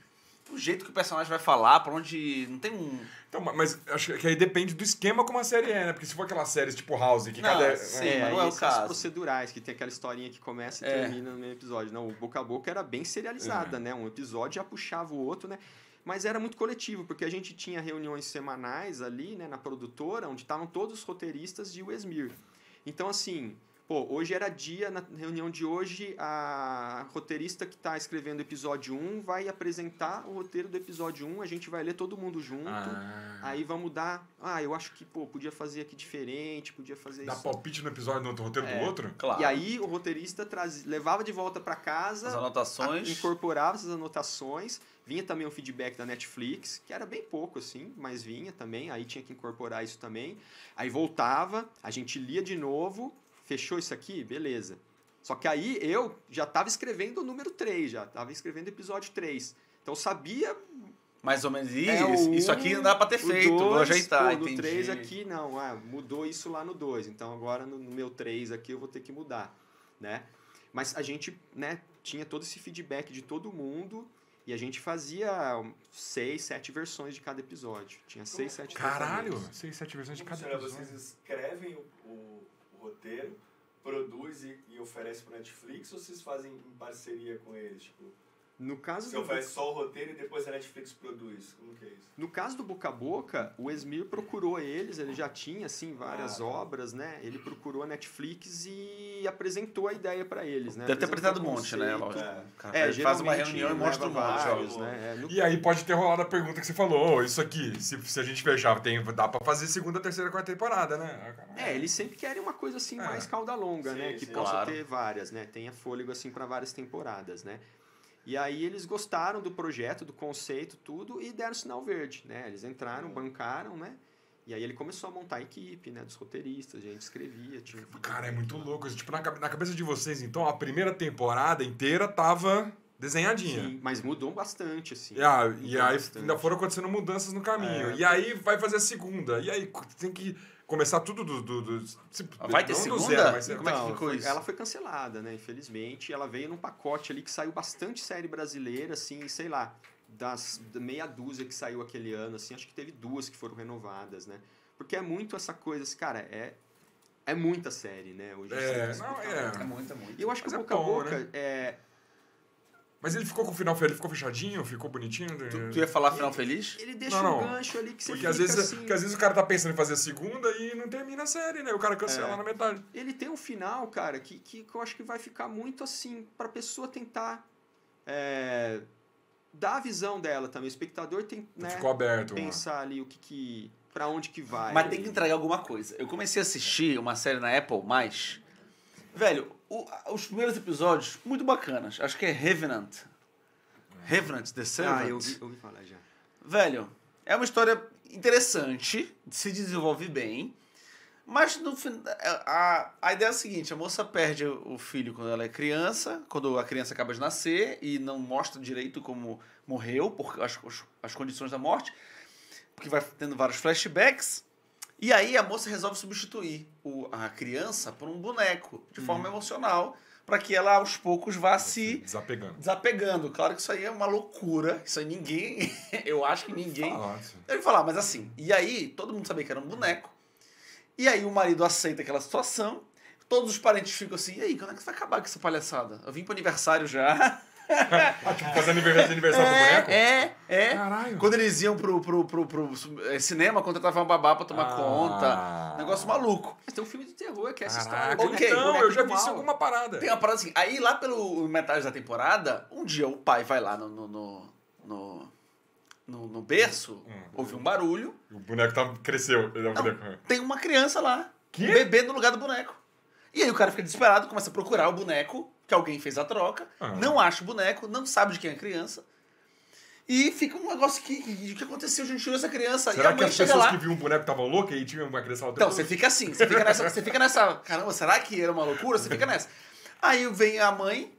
o jeito que o personagem vai falar, pra onde... Não tem um... Então, mas acho que aí depende do esquema como a série é, né? Porque se for aquelas séries tipo House, que Não, cada. sim. Mas não é o são caso. as procedurais, que tem aquela historinha que começa e termina no mesmo episódio. Não, o Boca a Boca era bem serializada, né? Um episódio já puxava o outro, né? Mas era muito coletivo, porque a gente tinha reuniões semanais ali, né, na produtora, onde estavam todos os roteiristas e o Esmir. Então, assim, hoje era dia, na reunião de hoje, a roteirista que está escrevendo o episódio 1 vai apresentar o roteiro do episódio 1, a gente vai ler todo mundo junto, aí vamos dar... eu acho que, podia fazer aqui diferente, podia fazer Dá isso... palpite no episódio do roteiro do outro? Claro. E aí o roteirista levava de volta para casa, As anotações. incorporava essas anotações, vinha também um feedback da Netflix, que era bem pouco assim, mas vinha também, aí tinha que incorporar isso também. Aí voltava, a gente lia de novo, fechou isso aqui? Beleza. Só que aí eu já estava escrevendo o número 3, já estava escrevendo o episódio 3. Então eu sabia Mais ou menos É, isso aqui não dá pra ter o feito, vou 2, ajeitar, pô, entendi. no 3 aqui, não, mudou isso lá no 2, então agora no meu 3 aqui eu vou ter que mudar, né? Mas a gente, né, tinha todo esse feedback de todo mundo e a gente fazia 6, 7 versões de cada episódio. Tinha 6, 7 Caralho, tratamentos. 6, 7 versões de Como cada funciona? episódio. Vocês escrevem o roteiro, produzem e oferecem para Netflix ou vocês fazem em parceria com eles? Tipo, No caso você do oferece só o roteiro e depois a Netflix produz? Como que é isso? No caso do Boca a Boca, o Esmir procurou eles, ele já tinha assim várias obras, né? Ele procurou a Netflix e apresentou a ideia para eles, né? Deve ter Apresentou apresentado um o monte, né? conceito. Lógico. O cara É, faz uma geralmente reunião e mostra um leva monte. vários, ó. né? E aí pode ter rolado a pergunta que você falou, isso aqui, se a gente fechar, dá pra fazer segunda, terceira, quarta temporada, né? Eles sempre querem uma coisa assim É. mais cauda longa, Sim, né? Que sim. possa Claro. ter várias, né? Tenha fôlego assim para várias temporadas, né? E aí eles gostaram do projeto, do conceito, tudo, e deram sinal verde, né? Eles entraram, bancaram, né? E aí ele começou a montar a equipe, né? Dos roteiristas, a gente escrevia, tinha... Cara, é muito louco. Tipo, na cabeça de vocês, então, a primeira temporada inteira tava desenhadinha. Sim, mas mudou bastante, assim. E aí Mudou bastante. ainda foram acontecendo mudanças no caminho. E aí vai fazer a segunda. E aí tem que começar tudo Vai ter não do segunda? zero, mas Como é que ficou isso? Ela foi cancelada, né? Infelizmente. Ela veio num pacote ali que saiu bastante série brasileira, assim, sei lá, da meia dúzia que saiu aquele ano, assim, acho que teve 2 que foram renovadas, né? Porque é muito essa coisa, assim, cara, é muita série, né? Hoje É muito. E eu acho que Mas o é Boca a bom, Boca né? Mas ele ficou com o final feliz, ele ficou fechadinho, ficou bonitinho. Tu ia falar final feliz? ele deixa Não. um gancho ali que você Porque fica às vezes, assim... porque às vezes o cara tá pensando em fazer a segunda e não termina a série, né? O cara cancela na metade. Ele tem um final, cara, que eu acho que vai ficar muito assim, pra pessoa tentar dar a visão dela também. O espectador tem, né, Ficou aberto. pensar ali pra onde que vai. Mas tem que entregar alguma coisa. Eu comecei a assistir uma série na Apple+. Velho, os primeiros episódios, muito bacanas. Acho que é Revenant. Revenant, The Servant. eu ouvi falar já. Velho, é uma história interessante, se desenvolve bem, mas no final, a ideia é a seguinte, a moça perde o filho quando ela é criança, quando a criança acaba de nascer e não mostra direito como morreu, por as condições da morte, porque vai tendo vários flashbacks, e aí a moça resolve substituir a criança por um boneco, de forma emocional, para que ela aos poucos vá se desapegando. Claro que isso aí é uma loucura. Isso aí ninguém... eu acho que ninguém... Eu ia falar, mas assim... E aí, todo mundo sabia que era um boneco. E aí o marido aceita aquela situação. Todos os parentes ficam assim... E aí, quando é que você vai acabar com essa palhaçada? Eu vim pro aniversário já... Tipo, fazer aniversário do boneco? Caralho. Quando eles iam pro cinema, contratavam uma babá pra tomar conta. Negócio maluco. Mas tem um filme de terror que é essa Caraca, história. ok. Não, eu já vi Boneco isso em mal. alguma parada. Tem uma parada assim. Aí lá pelo metade da temporada, um dia o pai vai lá no berço, ouve um barulho. O boneco cresceu. Ele é um boneco. Tem uma criança lá. Quê? Um bebê no lugar do boneco. E aí o cara fica desesperado, começa a procurar o boneco, que alguém fez a troca, não acha o boneco, não sabe de quem é a criança. E fica um negócio que o que aconteceu? A gente tirou essa criança. Será e a que mãe as chega pessoas lá. que viam um boneco estavam loucas e tinha uma criança lá Então, você fica assim, você fica nessa. Caramba, será que era uma loucura? Você fica nessa. Aí vem a mãe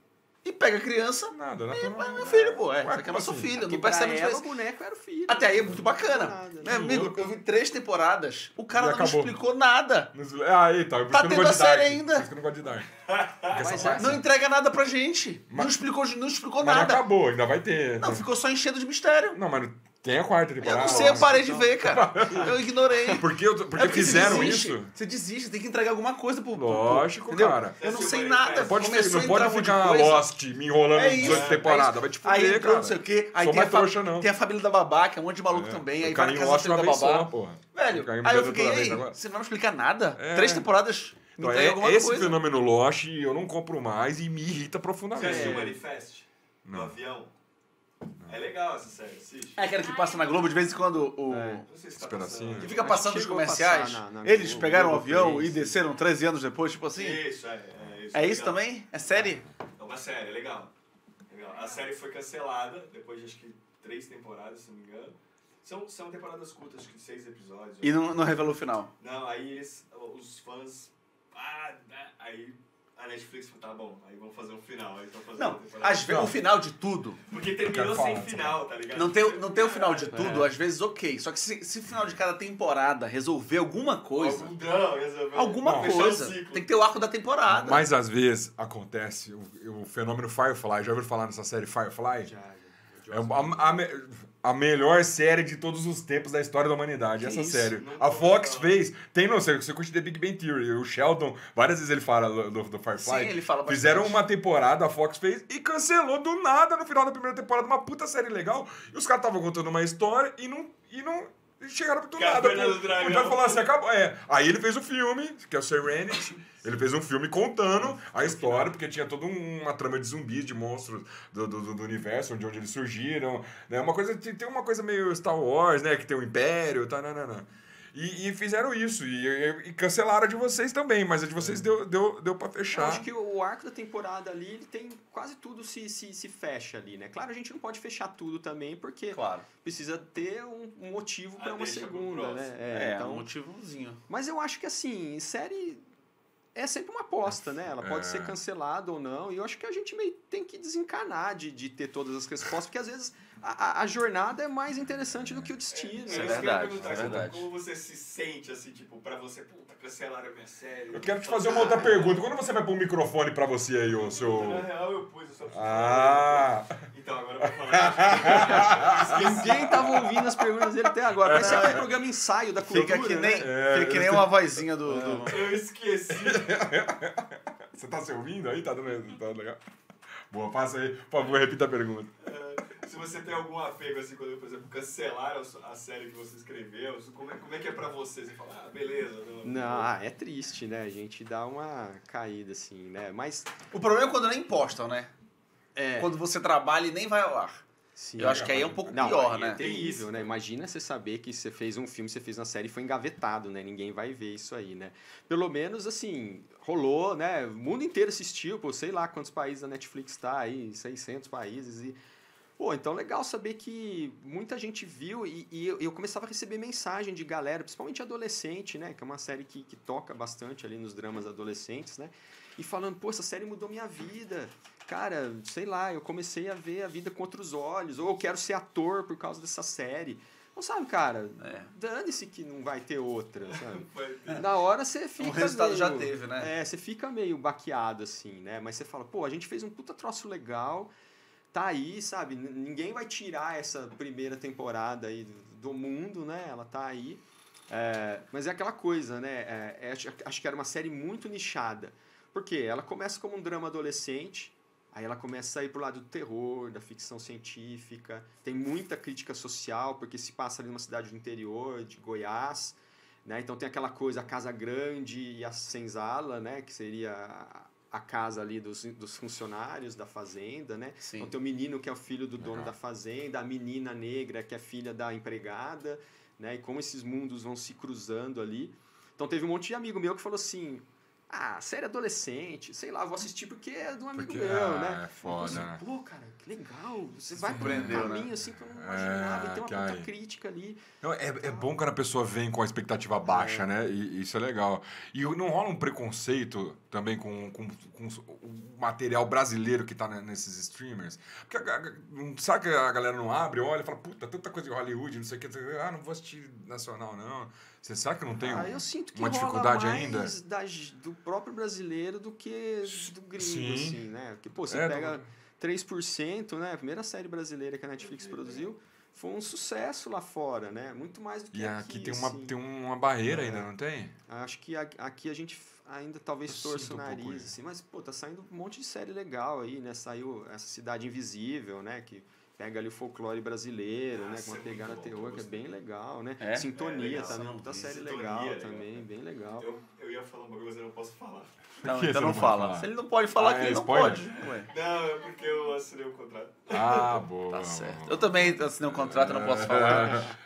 e pega a criança. Nada, É meu filho, pô. Isso aqui é nosso assim? filho. Porque Não percebe a pra ela, diferença. o boneco era o filho. Até aí é muito bacana. Nada, Né, amigo? Eu vi 3 temporadas. O cara E não me acabou. explicou nada. Aí, tá. Por Tá isso que eu não tendo gosto a de Dark. série ainda. Por isso que eu não gosto de Dark. Mas Não entrega nada pra gente. Não explicou Mas nada. não acabou, ainda vai ter. Não, ficou só enchendo de mistério. Não, mas tem a quarta Eu temporada. não sei, eu parei de ver, cara. Eu ignorei. Porque fizeram você desiste. isso? Você desiste, tem que entregar alguma coisa pro... Lógico, entendeu? cara. Eu não Você sei vai- nada. Não pode Começou a entrar um monte de ficar coisa. Lost me enrolando É em isso, 18 temporadas. Vai te Aí fuder, entrou cara. não sei o quê. Aí Sou tem a, mais trouxa, não. tem a família da babá, que é um monte de maluco também. Aí Eu vai caí na em casa da Lost filha uma da vez babá. só, porra. Velho, Eu caí aí eu outra fiquei, vez ei, agora. você não vai me explicar nada? É. 3 temporadas, me Então, entrega alguma esse coisa. fenômeno Lost eu não compro mais e me irrita Você profundamente. assistiu o Manifest? No Não. avião? É legal essa série, assiste. É aquela que passa na Globo de vez em quando Não sei se tá Esse pedacinho. passando. que fica Acho passando que os chegou a comerciais. passar na Eles Globo, pegaram um Globo avião Play, e desceram 13 anos depois, tipo assim. Isso, isso. É isso legal. também? É série? É uma série, é legal. A série foi cancelada depois de acho que 3 temporadas, se não me engano. São temporadas curtas, acho que 6 episódios. E não revelou o final. Não, aí os fãs. Aí a Netflix falou, tá bom, aí vamos fazer um final. Aí fazendo Não, a temporada. às vezes o final de tudo. Porque terminou sem final, tá ligado? Não tem o final de tudo, às vezes ok. Só que se o final de cada temporada resolver alguma coisa. Alguma coisa. Tem que ter o arco da temporada. Mas às vezes acontece o fenômeno Firefly. Já ouviu falar nessa série Firefly? Já. É a melhor série de todos os tempos da história da humanidade, Que essa isso? série. Não A tô Fox falando. fez... Tem, não sei, você curte The Big Bang Theory. O Sheldon, várias vezes ele fala do Firefly. Sim, ele fala bastante. Fizeram uma temporada, a Fox fez, e cancelou do nada no final da primeira temporada. Uma puta série legal. E os caras estavam contando uma história e não chegaram do nada. Caverna do Dragão. Vai falar assim, acabou. Aí ele fez o filme, que é o Serenity. Ele fez um filme contando a história, porque tinha toda uma trama de zumbis, de monstros do universo, de onde eles surgiram. Né? Tem uma coisa meio Star Wars, né? Que tem o Império, tá, não. E fizeram isso. E cancelaram a de vocês também, mas a de vocês deu pra Eu fechar. acho que o arco da temporada ali, ele tem quase tudo se fecha ali, né? Claro, a gente não pode fechar tudo também, porque Claro. precisa ter um motivo para uma deixa pro segunda, próximo. né? Então, um motivozinho. Mas eu acho que, assim, série é sempre uma aposta, né? Ela pode ser cancelada ou não, e eu acho que a gente meio tem que desencanar de ter todas as respostas, porque às vezes a jornada é mais interessante do que o destino. Isso é né? verdade, isso é Como verdade. você se sente, assim, tipo, pra você, puta, cancelaram a minha série. Eu quero te fazer uma outra pergunta. Quando você vai pôr um microfone pra você aí, ô seu... Na real, eu pus, eu só preciso Ah! Então, agora eu vou falar. Ninguém tava ouvindo as perguntas dele até agora. Vai ser aquele programa ensaio da cultura, Fica que né? nem, fica que nem uma vozinha do... Eu esqueci. Você tá se ouvindo aí? Tá legal? Boa, passa aí. Por favor, repita a pergunta. Se você tem algum apego, assim, quando, por exemplo, cancelaram a série que você escreveu, como é que é pra você? Você fala, beleza. Não, é triste, né? A gente dá uma caída, assim, né? Mas, O problema é quando nem postam, né? Quando você trabalha e nem vai ao ar. sim, Eu acho que aí é um pouco não, pior, aí né? É terrível, né? Imagina você saber que você fez um filme, você fez uma série e foi engavetado, né? Ninguém vai ver isso aí, né? Pelo menos, assim, rolou, né? O mundo inteiro assistiu, pô, sei lá quantos países a Netflix tá aí, 600 países e... Pô, então legal saber que muita gente viu e eu começava a receber mensagem de galera, principalmente adolescente, né? Que é uma série que toca bastante ali nos dramas adolescentes, né? E falando, pô, essa série mudou minha vida. Cara, sei lá, eu comecei a ver a vida com outros olhos. Ou eu quero ser ator por causa dessa série. Não sabe, cara, dane-se que não vai ter outra, sabe? Na hora você fica resultado meio, já teve, né? você fica meio baqueado, assim, né? Mas você fala, pô, a gente fez um puta troço legal, tá aí, sabe? Ninguém vai tirar essa primeira temporada aí do mundo, né? Ela tá aí. Mas é aquela coisa, né? Acho que era uma série muito nichada. Por quê? Ela começa como um drama adolescente, aí ela começa a sair pro lado do terror, da ficção científica, tem muita crítica social, porque se passa ali numa cidade do interior, de Goiás, né? Então tem aquela coisa, a casa grande e a senzala, né? Que seria a casa ali dos funcionários da fazenda, né? Sim. Então tem o menino que é o filho do dono da fazenda, a menina negra que é filha da empregada, né? E como esses mundos vão se cruzando ali. Então teve um monte de amigo meu que falou assim... série adolescente, sei lá, vou assistir porque é de um amigo meu, né? É foda, Assim, né? pô, cara, que legal. Você vai por um Surpreendeu, caminho né? assim que eu não imaginava. E tem uma que puta aí. crítica ali. Não, é bom quando a pessoa vem com a expectativa baixa, né? E isso é legal. E não rola um preconceito também com o material brasileiro que tá nesses streamers? Porque sabe que a galera não abre, olha e fala, puta, tanta coisa de Hollywood, não sei o que, não vou assistir nacional, não. Você sabe que não tem Eu sinto que uma rola dificuldade mais ainda? do próprio brasileiro do que do gringo, Sim. assim, né? Porque, pô, você pega 3%, né? A primeira série brasileira que a Netflix produziu foi um sucesso lá fora, né? Muito mais do que E aqui, aqui assim. tem uma barreira ainda, não tem? Acho que aqui a gente ainda talvez Eu torça sinto o um pouco nariz, isso. assim, mas, pô, tá saindo um monte de série legal aí, né? Saiu essa Cidade Invisível, né? Que pega ali o folclore brasileiro, né? Com uma é pegada muito bom, terror, que é gostei. bem legal, né? É? Sintonia legal, também, não uma puta vi. série Sintonia, legal legal. também, bem legal. Eu ia falar um bagulho, mas eu não posso falar. Não, que então você não não fala. pode falar? Se ele não pode falar, Ah, que é ele não spoiler? pode. Ué, Não, é porque eu assinei o contrato. Boa. tá certo. Eu também assinei um contrato, eu não posso falar.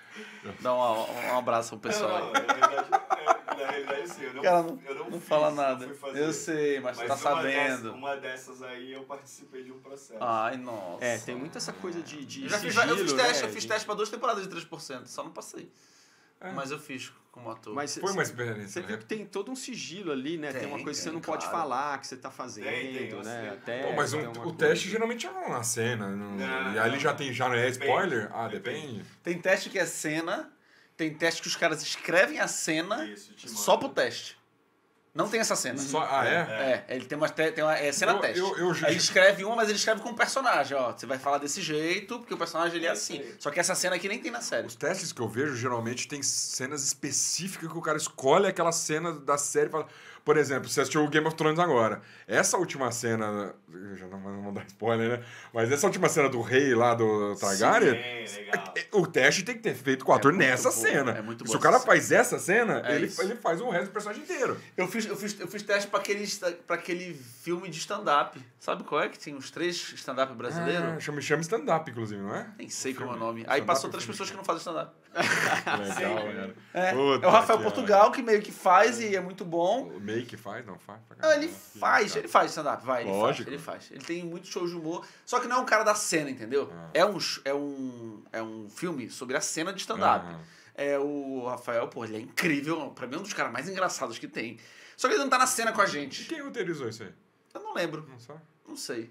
Dá um abraço pro pessoal aí. Na realidade, sim, eu não, Cara, eu não não fiz, fala não nada. fui fazer. Eu sei, mas tu tá sabendo. Uma dessas aí eu participei de um processo. Ai, nossa. Tem muita essa coisa de Eu já fiz, sigilo, eu fiz teste, né? eu fiz teste pra 2 temporadas de 3%, só não passei. Mas eu fiz como ator. Mas Foi uma experiência. você viu que tem todo um sigilo ali, né? Tem uma coisa que você não pode claro. falar, que você tá fazendo, Tem, né? tem. Até Pô, mas tem uma o coisa. teste geralmente é uma cena. E ali já não é spoiler? Ah, depende. Tem teste que é cena, tem teste que os caras escrevem a cena Isso, te só manda. pro teste. Não tem essa cena. Ele tem uma cena Eu- teste. eu- Aí ele escreve uma, mas ele escreve com o personagem, ó. Você vai falar desse jeito, porque o personagem ele é Isso assim. aí. Só que essa cena aqui nem tem na série. Os testes que eu vejo, geralmente, tem cenas específicas que o cara escolhe aquela cena da série e fala... Por exemplo, você assistiu o Game of Thrones agora. Essa última cena... Eu já não vou dar spoiler, né? Mas essa última cena do rei lá, do Targaryen... Sim, legal. O teste tem que ter feito com o ator muito nessa boa, cena. é muito Se boa o cara essa faz essa cena, É ele isso. faz o resto do personagem inteiro. Eu fiz teste pra aquele filme de stand-up. Sabe qual é? Que tem uns 3 stand-up brasileiros. Chama stand-up, inclusive, não é? Nem sei como é o Filme. nome. Aí Stand-up passou é outras filme. pessoas que não fazem stand-up. Legal, cara. É Puta o Rafael que Portugal, que meio que faz e é muito bom. O Make faz, não faz? Pra Não, ele caralho. faz stand-up, vai. Lógico. Ele faz. Ele tem muito show de humor. Só que não é um cara da cena, entendeu? É um filme sobre a cena de stand-up. Aham. O Rafael, pô, ele é incrível. Pra mim é um dos caras mais engraçados que tem. Só que ele não tá na cena com a E gente. quem roteirizou isso aí? Eu não lembro. Não sabe? Não sei.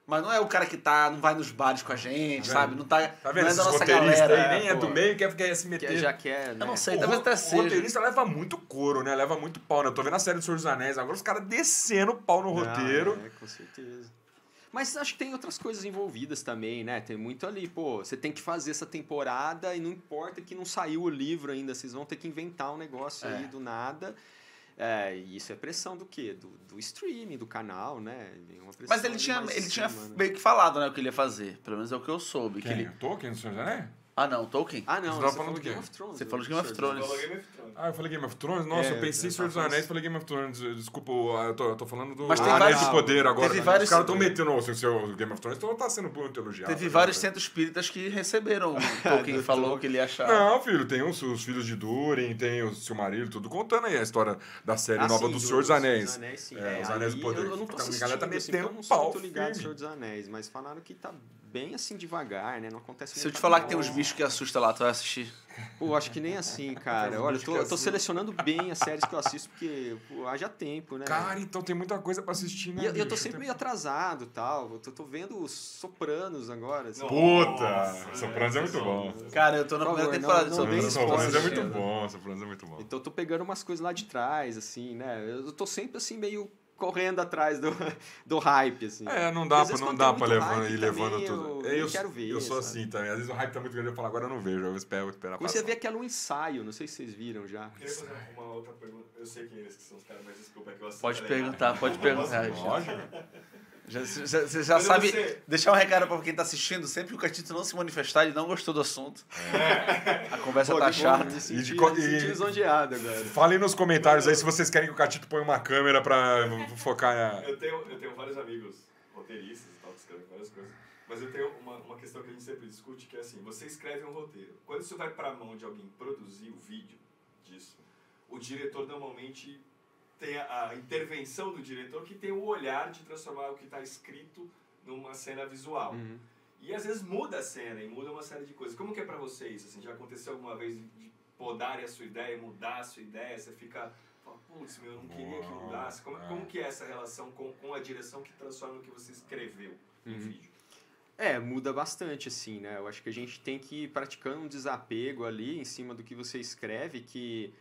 Mas não é o cara que não vai nos bares com a gente, Tá sabe? vendo? Não, tá, Tá não vendo? é Esses da nossa roteiristas galera. aí nem é pô. do meio, quer se meter. Que já quer, né? Eu não sei, O talvez até o seja. roteirista leva muito couro, né? Leva muito pau, né? Eu tô vendo a série do Senhor dos Anéis, agora os caras descendo pau no roteiro. É, com certeza. Mas acho que tem outras coisas envolvidas também, né? Tem muito ali, pô, você tem que fazer essa temporada e não importa que não saiu o livro ainda, vocês vão ter que inventar um negócio aí do nada. E isso é pressão do quê? Do streaming, do canal, né? Uma pressão Mas ele ali tinha mais tinha cima, né? meio que falado, né, o que ele ia fazer. Pelo menos é o que eu soube. Que Quem? ele... O Tolkien do Senhor dos Anéis? Ah, não, Tolkien. Ah, não, Você você tava falou falando de do Game quê? of Thrones. Você falou de do Game of Senhor Thrones. dos Falou Anéis. Game of Thrones. Ah, eu falei Game of Thrones? Nossa, eu pensei em Senhor dos Anéis, falei Game of Thrones. Desculpa, eu tô falando do Mas tem Anéis vários- de Poder agora. teve vários- Os caras estão metendo o seu Game of Thrones, então tá sendo muito elogiado. Teve né? vários centros espíritas que receberam o Tolkien falou que ele ia achar. Não, filho, tem os filhos de Durin, tem o Silmarillion, tudo contando aí a história da série nova sim, do Senhor dos Anéis. Os Anéis, sim. Os Anéis do aí Poder. Eu não tô Então, a assistindo, galera tá assim, porque metendo eu não sou pau muito ligado no firme. Senhor dos Anéis, mas falaram que tá bem assim devagar, né? Não acontece Se eu muita te falar que tem coisa. uns bichos que assustam lá, tu vai assistir. Pô, acho que nem assim, cara. Olha, eu tô selecionando bem as séries que eu assisto, porque pô, haja tempo, né? Cara, então tem muita coisa pra assistir, né? E eu tô bicho? sempre meio atrasado e tal. Eu tô vendo os Sopranos agora. Assim. Puta! Nossa, Sopranos é muito bom. Cara, eu tô na Por primeira favor, temporada de não dê Sopranos. Sopranos é spoiler. muito bom, Sopranos é muito bom. Então eu tô pegando umas coisas lá de trás, assim, né? Eu tô sempre assim, meio correndo atrás do hype, assim. Não dá Às vezes, pra quando tem muito ir hype levando também, tudo. eu quero ver, Eu sou sabe? assim também. Às vezes o hype tá muito grande, eu falo, agora eu não vejo, eu vou esperar Você passar. vê aquela um ensaio, não sei se vocês viram já. Eu queria fazer uma outra pergunta. Eu sei quem eles que são os caras, mas desculpa, é que eu assisto. Pode perguntar, pode perguntar. Lógico. Você já Mas sabe, você- deixar um recado pra quem tá assistindo, sempre que o Catito não se manifestar, ele não gostou do assunto. A conversa Pô, tá que bom, chata. me E senti, de me co- senti e- lisonjeado agora. Falem nos comentários aí se vocês querem que o Catito ponha uma câmera pra focar. Eu tenho vários amigos roteiristas e tal, que escrevem várias coisas. Mas eu tenho uma questão que a gente sempre discute, que é assim, você escreve um roteiro. Quando isso vai pra mão de alguém produzir o vídeo disso, o diretor normalmente tem a intervenção do diretor, que tem o olhar de transformar o que está escrito numa cena visual. Uhum. E às vezes muda a cena e muda uma série de coisas. Como que é pra vocês? Assim, já aconteceu alguma vez de podarem a sua ideia, mudar a sua ideia? Você fica, fala, putz, eu não queria que mudasse. Como que é essa relação com a direção que transforma o que você escreveu em vídeo? Muda bastante, assim, né? Eu acho que a gente tem que ir praticando um desapego ali em cima do que você escreve, que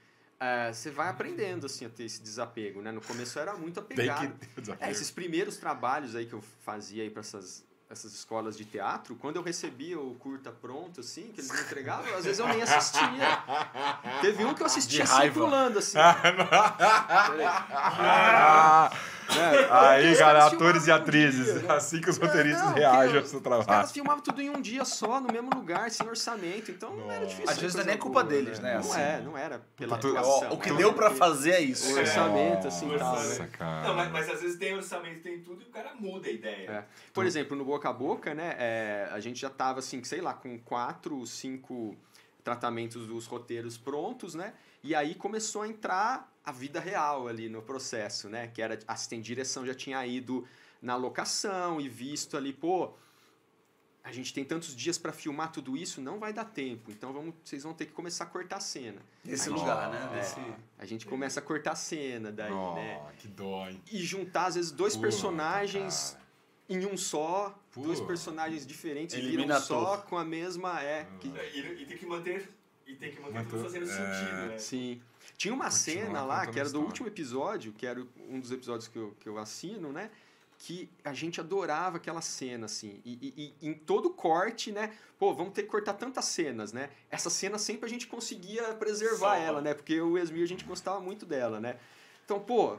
você vai aprendendo, assim, a ter esse desapego, né? No começo eu era muito Tem apegado. que ter desapego. Esses primeiros trabalhos aí que eu fazia aí para essas escolas de teatro, quando eu recebia o curta pronto, assim, que eles me entregavam, às vezes eu nem assistia. Teve um que eu assistia De raiva. circulando, assim. Aí, Os cara, caras atores e filmavam atrizes, um dia, né? assim que os roteiristas Não, reagem ao porque seu Os caras trabalho. filmavam tudo em um dia só, no mesmo lugar, sem orçamento, então não era difícil. Às ser vezes não é coisa nem culpa boa, deles, né, Não assim. não era pela Tu- atuação. O que era deu pra porque fazer é isso. O orçamento, assim, É. tal, Nossa, né? cara. Não, mas às vezes tem orçamento, tem tudo e o cara muda a ideia. É. Por exemplo, no Boca a Boca, né, a gente já tava, assim, sei lá, com 4, 5 tratamentos dos roteiros prontos, né? E aí começou a entrar a vida real ali no processo, né? Que era assistente de direção, já tinha ido na locação e visto ali, pô, a gente tem tantos dias para filmar tudo isso, não vai dar tempo. Então vocês vão ter que começar a cortar a cena. Nesse Aí, lugar, né? A gente começa a cortar a cena daí, né? Que dó, hein? E juntar, às vezes, dois Puta, personagens cara. em um só. Pô. Dois personagens diferentes Elimina viram ator. só com a mesma... E tem que manter, tudo fazendo sentido, né? Sim. Tinha uma Continuar cena lá, contando que era do história. último episódio, que era um dos episódios que eu assino, né? Que a gente adorava aquela cena, assim. E em todo corte, né? Pô, vamos ter que cortar tantas cenas, né? Essa cena sempre a gente conseguia preservar ela, né? Porque o Esmir a gente gostava muito dela, né? Então, pô,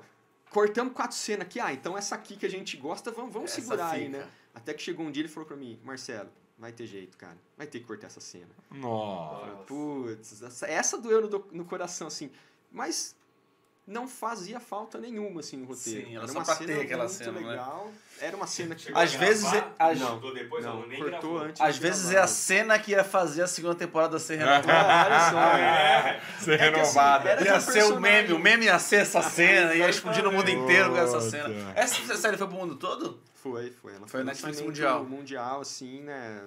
cortamos 4 cenas aqui. Ah, então essa aqui que a gente gosta, vamos Essa segurar aí, fica. né? Até que chegou um dia e ele falou pra mim, Marcelo, vai ter jeito, cara. Vai ter que cortar essa cena. Nossa. Putz, essa doeu no coração, assim. Mas não fazia falta nenhuma, assim, no roteiro. Sim, era Era só uma pra cena ter aquela muito cena, né? legal. Era uma cena que... Chegou a Às vezes gravar, às- cortou depois, não, nem cortou gravou. antes. Às de vezes é gravar. a cena que ia fazer a segunda temporada ser renovada. Olha só. Ser É que, assim, renovada. era Ia que ser o meme, personagem- o meme ia ser essa cena, ia explodir no mundo inteiro com essa Puta. cena. Essa série foi pro mundo todo? Foi. Ela Foi Netflix lançamento mundial. mundial, assim, né?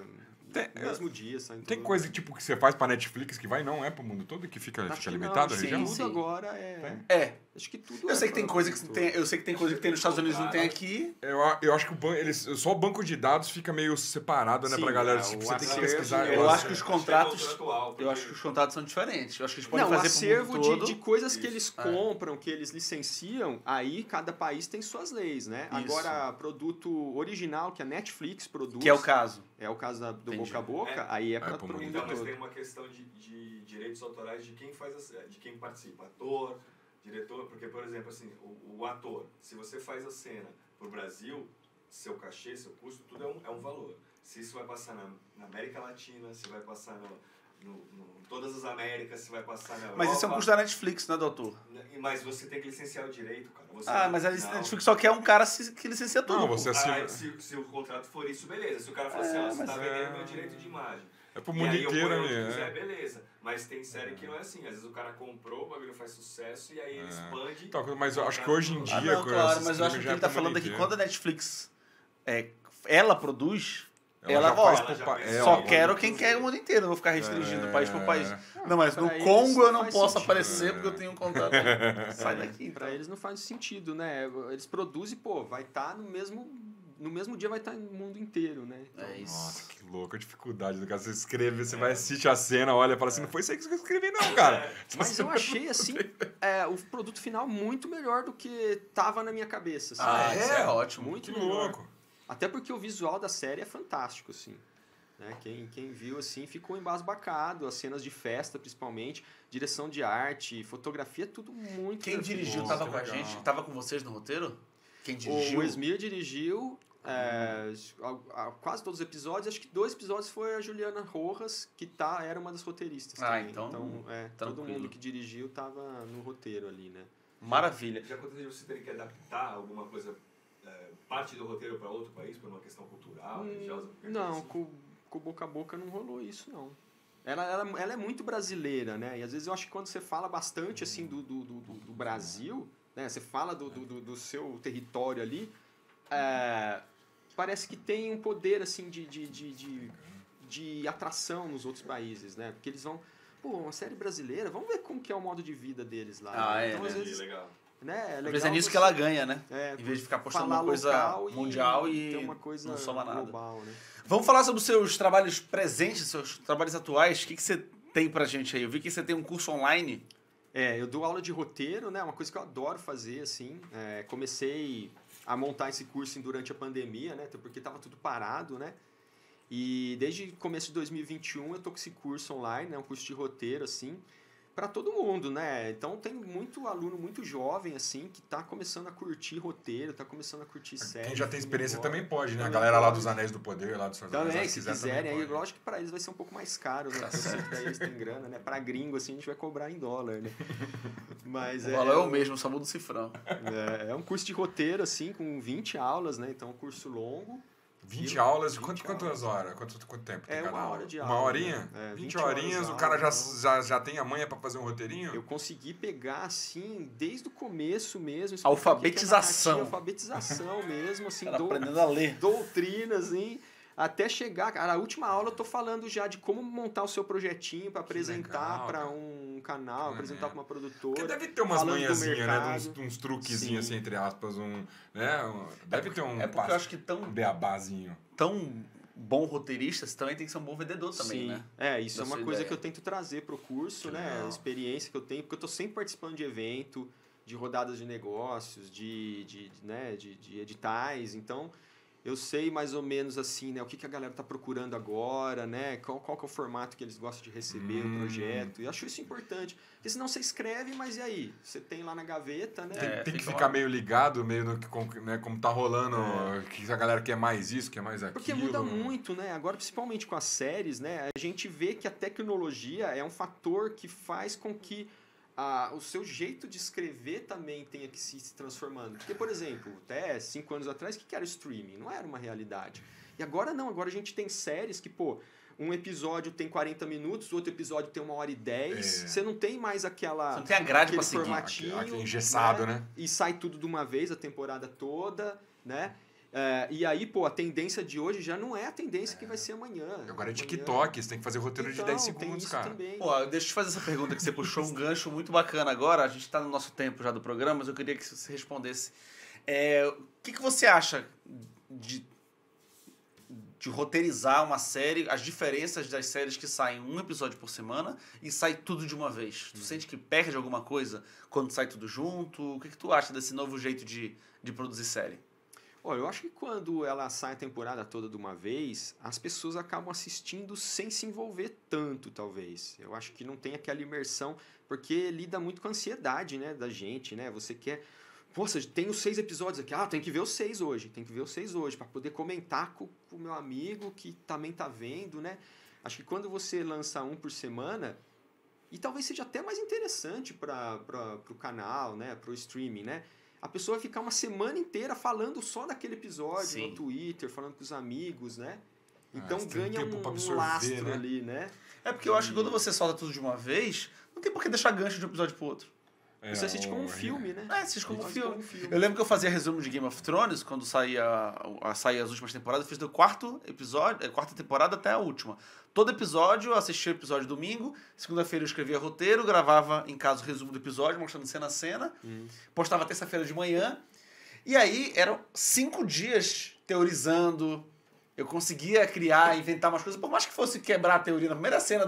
No mesmo dia, só em Tem tudo. coisa tipo que você faz pra Netflix que vai não é pro mundo todo que fica Acho que limitado não, a sim, região? tudo agora é... É. Acho que tudo Eu sei é que tem pra coisa que tudo. tem, eu sei que tem coisa que tem nos Estados Unidos e não tem aqui. Eu acho que só o banco de dados fica meio separado, né, Sim, pra galera. é, Tipo, o você tem que acervo, pesquisar. eu acho que os contratos- contratual, porque- Eu acho que os contratos são diferentes. Eu acho que eles podem Não, o fazer acervo pro mundo todo. de coisas que Isso. eles compram, que eles licenciam, aí cada país tem suas leis, né? Isso. Agora, produto original que a Netflix produz, Que é o caso. é o caso do Entendi. Boca a Boca, É. aí é pro pro mundo mundo Então, mas todo. tem uma questão de direitos autorais de quem de quem participa, ator, diretor, porque, por exemplo, assim, o ator, se você faz a cena pro Brasil, seu cachê, seu custo, tudo é um valor. Se isso vai passar na América Latina, se vai passar em todas as Américas, se vai passar na Europa... Mas isso é um custo da Netflix, né, doutor? Mas você tem que licenciar o direito, cara. Você Mas a não. Netflix só quer um cara que licencia tudo. Não, pô. você assina. Se o contrato for isso, beleza. Se o cara for assim, ó, você tá vendendo meu direito de imagem. É pro E mundo aí eu inteiro, ponho onde né? quiser, beleza. Mas tem série que não é assim. Às vezes o cara comprou, o bagulho faz sucesso e aí ele expande. Então, mas eu acho que hoje em dia... Não, com claro, esses mas eu acho que o streaming que já ele tá pro mundo falando é que inteiro. quando a Netflix ela produz, Ela já ó, faz ela pro já pa- pensa, só ó, quero vamos quem fazer. quer o mundo inteiro, não vou ficar restringindo país por país. Não, mas no pra Congo eles eu não faz posso sentido. aparecer porque eu tenho um contrato. Sai daqui, então. Pra eles não faz sentido, né? Eles produzem, pô, vai estar no mesmo dia vai estar no mundo inteiro, né? Então, É isso. Nossa, que louco a dificuldade do cara. Você escreve, você vai assistir a cena, olha e fala assim, não foi isso aí que eu escrevi não, cara. Mas eu achei, assim, o produto final muito melhor do que tava na minha cabeça. Assim. Isso é ótimo. Muito Que melhor. louco. Até porque o visual da série é fantástico, assim. Né? Quem viu, assim, ficou embasbacado. As cenas de festa, principalmente. Direção de arte, fotografia, tudo muito Quem perfeito. dirigiu Nossa, tava que com a legal. gente? Tava com vocês no roteiro? Quem dirigiu? O Esmir dirigiu quase todos os episódios. Acho que 2 episódios foi a Juliana Rojas, que era uma das roteiristas também. então, todo tranquilo. mundo que dirigiu tava no roteiro ali, né? Maravilha. Já aconteceu você ter que adaptar alguma coisa, parte do roteiro para outro país, por uma questão cultural, religiosa? qualquer Não, coisa assim? com Boca a Boca não rolou isso, não. Ela é muito brasileira, né? E às vezes eu acho que quando você fala bastante, assim, do Brasil, né? Você fala do seu território ali, parece que tem um poder, assim, de atração nos outros países, né? Porque eles vão... Pô, uma série brasileira, vamos ver como que é o modo de vida deles lá. Então, às Entendi, vezes, legal. né? É Às legal vezes é nisso você- que ela ganha, né? É, Em vez de ficar postando falar uma coisa local mundial ter e uma coisa não soma nada. global, né? Vamos falar sobre os seus trabalhos presentes, seus trabalhos atuais. O que você tem pra gente aí? Eu vi que você tem um curso online. Eu dou aula de roteiro, né? Uma coisa que eu adoro fazer, assim. Comecei a montar esse curso durante a pandemia, né? Até porque estava tudo parado, né? E desde o começo de 2021 eu tô com esse curso online, né? Um curso de roteiro, assim, para todo mundo, né? Então tem muito aluno muito jovem, assim, que tá começando a curtir roteiro, tá começando a curtir série. Quem já tem filme experiência agora. também pode, né? A Também galera lá pode. dos Anéis do Poder, lá dos Senhor dos Anéis, Também, se se quiser, quiserem, aí também pode. lógico que para eles vai ser um pouco mais caro, né? Porque eu sei que daí eles têm grana, né? Para gringo, assim, a gente vai cobrar em dólar, né? Mas O valor é o mesmo, só muda o cifrão. é um curso de roteiro, assim, com 20 aulas, né? Então, é um curso longo. 20 aulas, 20 quantas horas? Quanto tempo tem É, cada uma aula? hora de Uma aula, horinha? né? 20 20 horas horinhas, de o cara aula, já tem a manha pra fazer um roteirinho? Eu consegui pegar, assim, desde o começo mesmo. explicar Alfabetização. o que é narrativa, alfabetização mesmo, assim, Cara aprendendo a ler. doutrina, assim. até chegar... Cara, a última aula eu tô falando já de como montar o seu projetinho para apresentar para um canal, apresentar para uma produtora. Porque deve ter umas falando do manhãzinhas, né? mercado. Uns truquezinhos, assim, entre aspas. Deve ter um... É porque eu acho que um beabazinho. tão bom roteirista, você também tem que ser um bom vendedor também, Sim. né? Isso Da é uma sua coisa ideia. que eu tento trazer pro curso, Que né? legal. A experiência que eu tenho, porque eu tô sempre participando de evento, de rodadas de negócios, de editais, então eu sei mais ou menos assim, né, o que a galera tá procurando agora, né, qual que é o formato que eles gostam de receber o projeto, e eu acho isso importante, porque senão você escreve, mas e aí? Você tem lá na gaveta, né? Tem que fica ficar lá. meio ligado, meio no que, né, como tá rolando, que a galera quer mais isso, quer mais aquilo. Porque muda muito, né? Agora, principalmente com as séries, né? A gente vê que a tecnologia é um fator que faz com que o seu jeito de escrever também tenha que se transformando. Porque, por exemplo, até 5 anos atrás, o que era o streaming? Não era uma realidade. E agora não, agora a gente tem séries que, um episódio tem 40 minutos, o outro episódio tem 1h10. Você não tem mais aquela... Você não tem a grade aquele pra seguir. formatinho, Aquele engessado, né? E sai tudo de uma vez, a temporada toda, né? E aí, a tendência de hoje já não é a tendência que vai ser amanhã. Agora é TikTok, você tem que fazer roteiro de 10 tem segundos, isso cara. também. Pô, deixa eu te fazer essa pergunta que você puxou um gancho muito bacana agora. A gente tá no nosso tempo já do programa, mas eu queria que você respondesse. O que você acha de roteirizar uma série, as diferenças das séries que saem um episódio por semana e sai tudo de uma vez? Tu sente que perde alguma coisa quando sai tudo junto? O que tu acha desse novo jeito de produzir série? Olha, eu acho que quando ela sai a temporada toda de uma vez, as pessoas acabam assistindo sem se envolver tanto, talvez. Eu acho que não tem aquela imersão, porque lida muito com a ansiedade, né, da gente, né? Você quer... Poxa, tem os 6 episódios aqui. Tem que ver os 6 hoje. Tem que ver os 6 hoje, para poder comentar com o meu amigo que também tá vendo, né? Acho que quando você lança um por semana, e talvez seja até mais interessante para o canal, né, para o streaming, né? A pessoa vai ficar uma semana inteira falando só daquele episódio, Sim. no Twitter, falando com os amigos, né? Então você tem ganha tempo pra um absorver, lastro né? ali, né? É porque eu acho que quando você solta tudo de uma vez, não tem por que deixar gancho de um episódio pro outro. Você assiste como um filme, né? Assiste como um Assiste filme. como um filme. Eu lembro que eu fazia resumo de Game of Thrones quando saía as últimas temporadas. Eu fiz do quarta temporada até a última. Todo episódio, eu assistia o episódio domingo. Segunda-feira eu escrevia roteiro, gravava em casa o resumo do episódio, mostrando cena a cena. Postava terça-feira de manhã. E aí eram 5 dias teorizando. Eu conseguia criar, inventar umas coisas, por mais que fosse quebrar a teoria. Na primeira cena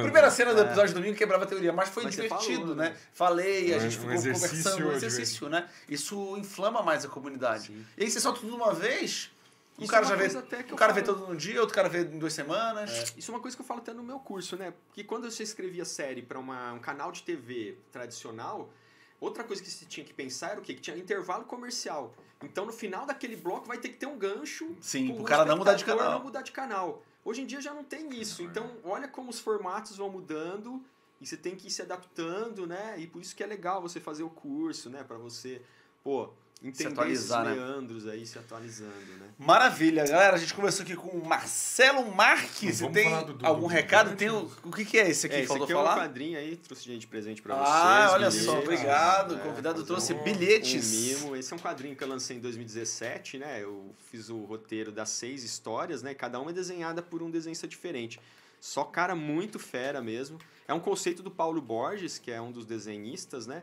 primeira cena do episódio de domingo quebrava a teoria, mas foi Mas você divertido, falou, né? né? Falei, a Um gente ficou exercício conversando, um de exercício, né? Isso inflama mais a comunidade. Sim. E aí você solta tudo de uma vez, um Isso cara é uma já vê, coisa até que um eu cara vê falo. todo num dia, outro cara vê em 2 semanas. Isso é uma coisa que eu falo até no meu curso, né? Porque quando você escrevia série para um canal de TV tradicional, outra coisa que você tinha que pensar era o quê? Que tinha intervalo comercial. Então, no final daquele bloco, vai ter que ter um gancho Sim, pro pro cara não mudar de espectador canal. não mudar de canal. Hoje em dia já não tem isso. Então, olha como os formatos vão mudando e você tem que ir se adaptando, né? E por isso que é legal você fazer o curso, né? Para você, entender atualizar, esses né? meandros aí, se atualizando, né? Maravilha, galera. A gente conversou aqui com o Marcelo Marques. Você Vamos tem falar do algum recado? antes. Tem o que é esse aqui? Esse Faltou aqui é falar? um quadrinho aí, trouxe de presente pra vocês. Olha só, bilhetes. obrigado. O convidado fazer trouxe um bilhetes. mimo. Esse é um quadrinho que eu lancei em 2017, né? Eu fiz o roteiro das 6 histórias, né? Cada uma é desenhada por um desenhista diferente. Só cara muito fera mesmo. É um conceito do Paulo Borges, que é um dos desenhistas, né?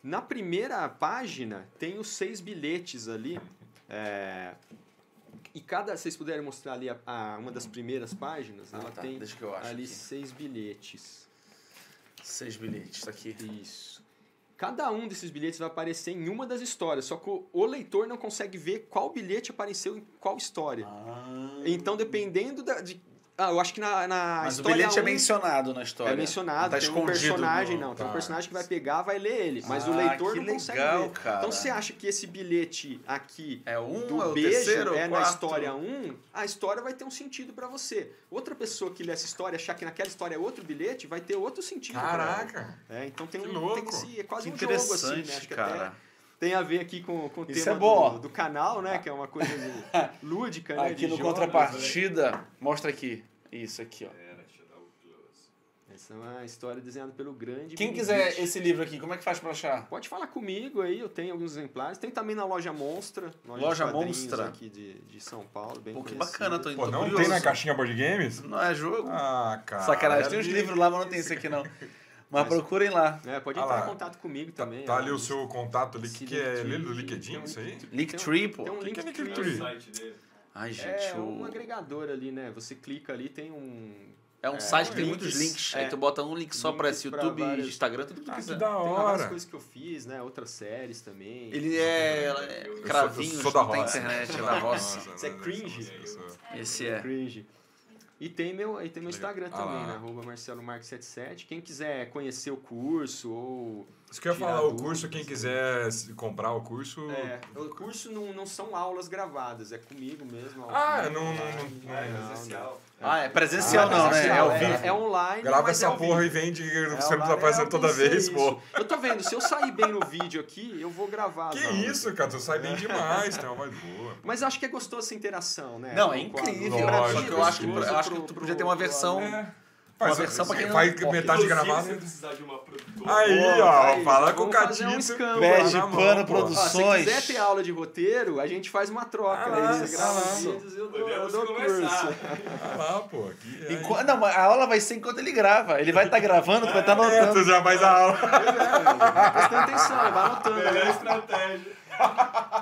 Na primeira página tem os 6 bilhetes ali. E se vocês puderem mostrar ali uma das primeiras páginas, ela tá. tem Deixa que eu acho ali aqui. 6 bilhetes. 6 bilhetes, tá aqui. Isso. Cada um desses bilhetes vai aparecer em uma das histórias, só que o leitor não consegue ver qual bilhete apareceu em qual história. Então, dependendo eu acho que na Mas o história bilhete é 1 mencionado na história. é mencionado, Não tá tem um escondido personagem, no- não. Tem um tá. personagem que vai pegar, vai ler ele. Mas o Ah, leitor que não consegue legal, ver. cara. Então, você acha que esse bilhete aqui É um, do é o beijo terceiro, é o na quarto. história 1, a história vai ter um sentido pra você. Outra pessoa que lê essa história achar que naquela história é outro bilhete, vai ter outro sentido. pra ela. Caraca! Então tem Que tem louco. é quase Que um jogo assim, interessante, né? Acho que cara. até tem a ver aqui com o Isso tema é bom. do canal, né? Que é uma coisa lúdica, né? Aqui de no jogos, contrapartida, mostra aqui. Isso aqui, ó. Deixa eu dar o close. Essa é uma história desenhada pelo grande... Quem Billy quiser Beach. esse livro aqui, como é que faz pra achar? Pode falar comigo aí, eu tenho alguns exemplares. Tem também na Loja Monstra. Loja de quadrinhos Monstra. aqui de São Paulo, bem Pô, que conhecida. bacana, tô Pô, não curioso. tem na caixinha Board Games? Não é jogo? Ah, cara. Sacanagem, tem uns livros lá, mas não tem esse aqui não. Mas procurem lá. Pode Ah entrar lá. em contato comigo também. Tá ali ó. o seu contato ali. O que, Esse que é? Linktree, Ele do tem LinkedIn, um- isso aí? Linktree, pô. Tem um que é Linktree. É Linktree? o site dele. Ai, gente, É um agregador ali, né? Você clica ali, tem um... é um site que tem links, muitos links. é. Aí tu bota um link só pra Links esse pra YouTube, várias- Instagram, tudo que tu Ah, que quiser. da Tem lá várias hora. coisas que eu fiz, né? Outras séries também. Ele é cravinhos, sou da não tem roça. internet, é da roça. Isso é cringe. Esse é. Cringe. E tem meu Instagram Ah também, lá. né? @MarceloMarques77. Quem quiser conhecer o curso ou... Isso que eu ia tirar falar, o dúvidas, curso, quem quiser comprar o curso... o curso não são aulas gravadas, é comigo mesmo. Ah, ao vivo. não. É presencial. Ah, é presencial não, né? É ao vivo. É online. Grava mas é essa ao porra vivo. e vende, você não online, precisa fazer toda pensei vez, isso. pô. Eu tô vendo, se eu sair bem no vídeo aqui, eu vou gravar. as Que aulas. isso, cara, tu sai bem demais, tem uma voz boa. Mas acho que é gostoso essa interação, né? Não, é Com o quadro. incrível. Lógico, Só que eu acho que, gostoso eu acho que tu podia ter uma versão... Faz, versão pra quem não faz importa. metade Inclusive, gravada. se precisar de uma produtora... Aí, Pô, ó, aí, fala com o vamos fazer um Catito. escambo. Pede Tá na mão, pano, pô. Ó, produções. se quiser ter aula de roteiro, a gente faz uma troca. Ah, aí você grava ah, os vídeos e eu Podemos dou conversar. curso. Ah lá, pô. Aqui, é Enquanto, não, mas a aula vai ser enquanto ele grava. Ele vai estar gravando, tu vai estar aí. É, anotando. tu já faz a aula. Presta atenção, vai anotando. Melhor Né? estratégia.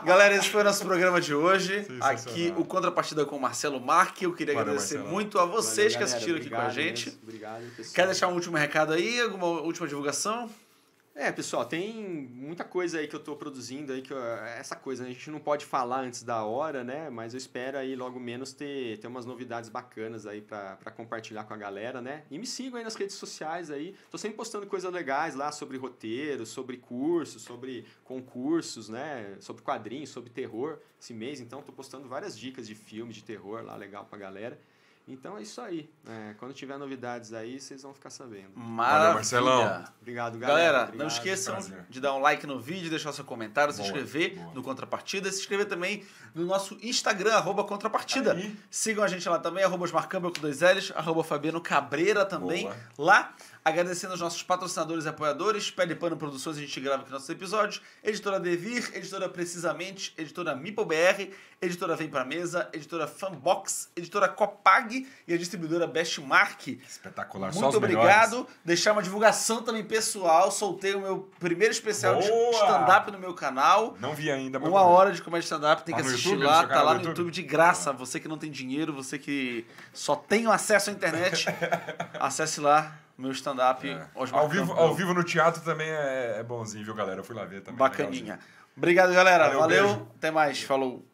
Galera, esse foi o nosso programa de hoje. Sensacional. Aqui, o Contrapartida com o Marcelo Marque. Eu queria Valeu, agradecer Marcelão. muito a vocês Valeu, que assistiram galera, aqui com a obrigado gente. mesmo. Obrigado, pessoal. Quer deixar um último recado aí? Alguma última divulgação? Pessoal, tem muita coisa aí que eu tô produzindo aí, essa coisa, né? A gente não pode falar antes da hora, né? Mas eu espero aí logo menos ter umas novidades bacanas aí pra compartilhar com a galera, né? E me sigam aí nas redes sociais aí. Tô sempre postando coisas legais lá sobre roteiro, sobre cursos, sobre concursos, né? Sobre quadrinhos, sobre terror esse mês. Então, tô postando várias dicas de filme, de terror lá, legal pra galera. Então é isso aí. Quando tiver novidades aí, vocês vão ficar sabendo. Maravilha. Marcelão. Obrigado, galera. Galera, Obrigado. não esqueçam prazer. de dar um like no vídeo, deixar seu comentário, se Boa, inscrever boa. no Contrapartida, se inscrever também no nosso Instagram, @Contrapartida. Aí. Sigam a gente lá também, @Osmarcâmbio com 2 L's, @Fabiano Cabreira também Boa. lá. Agradecendo aos nossos patrocinadores e apoiadores, Pele Pano Produções, a gente grava aqui nossos episódios, Editora Devir, Editora Precisamente, Editora MipoBR, Editora Vem Pra Mesa, Editora Fanbox, Editora Copag e a distribuidora Bestmark. Espetacular, só Muito os obrigado. Deixar uma divulgação também pessoal. Soltei o meu primeiro especial de Boa! stand-up no meu canal. Não vi ainda, mas... 1 hora de comédia stand-up, tem Tá que no assistir YouTube, no lá, seu tá canal lá do no YouTube? YouTube de graça. Você que não tem dinheiro, você que só tem acesso à internet, acesse lá meu stand-up. Osmar Campbell. Ao vivo no teatro também é bonzinho, viu, galera? Eu fui lá ver também. Bacaninha. Obrigado, galera. Valeu, Valeu. beijo. Até mais. Falou.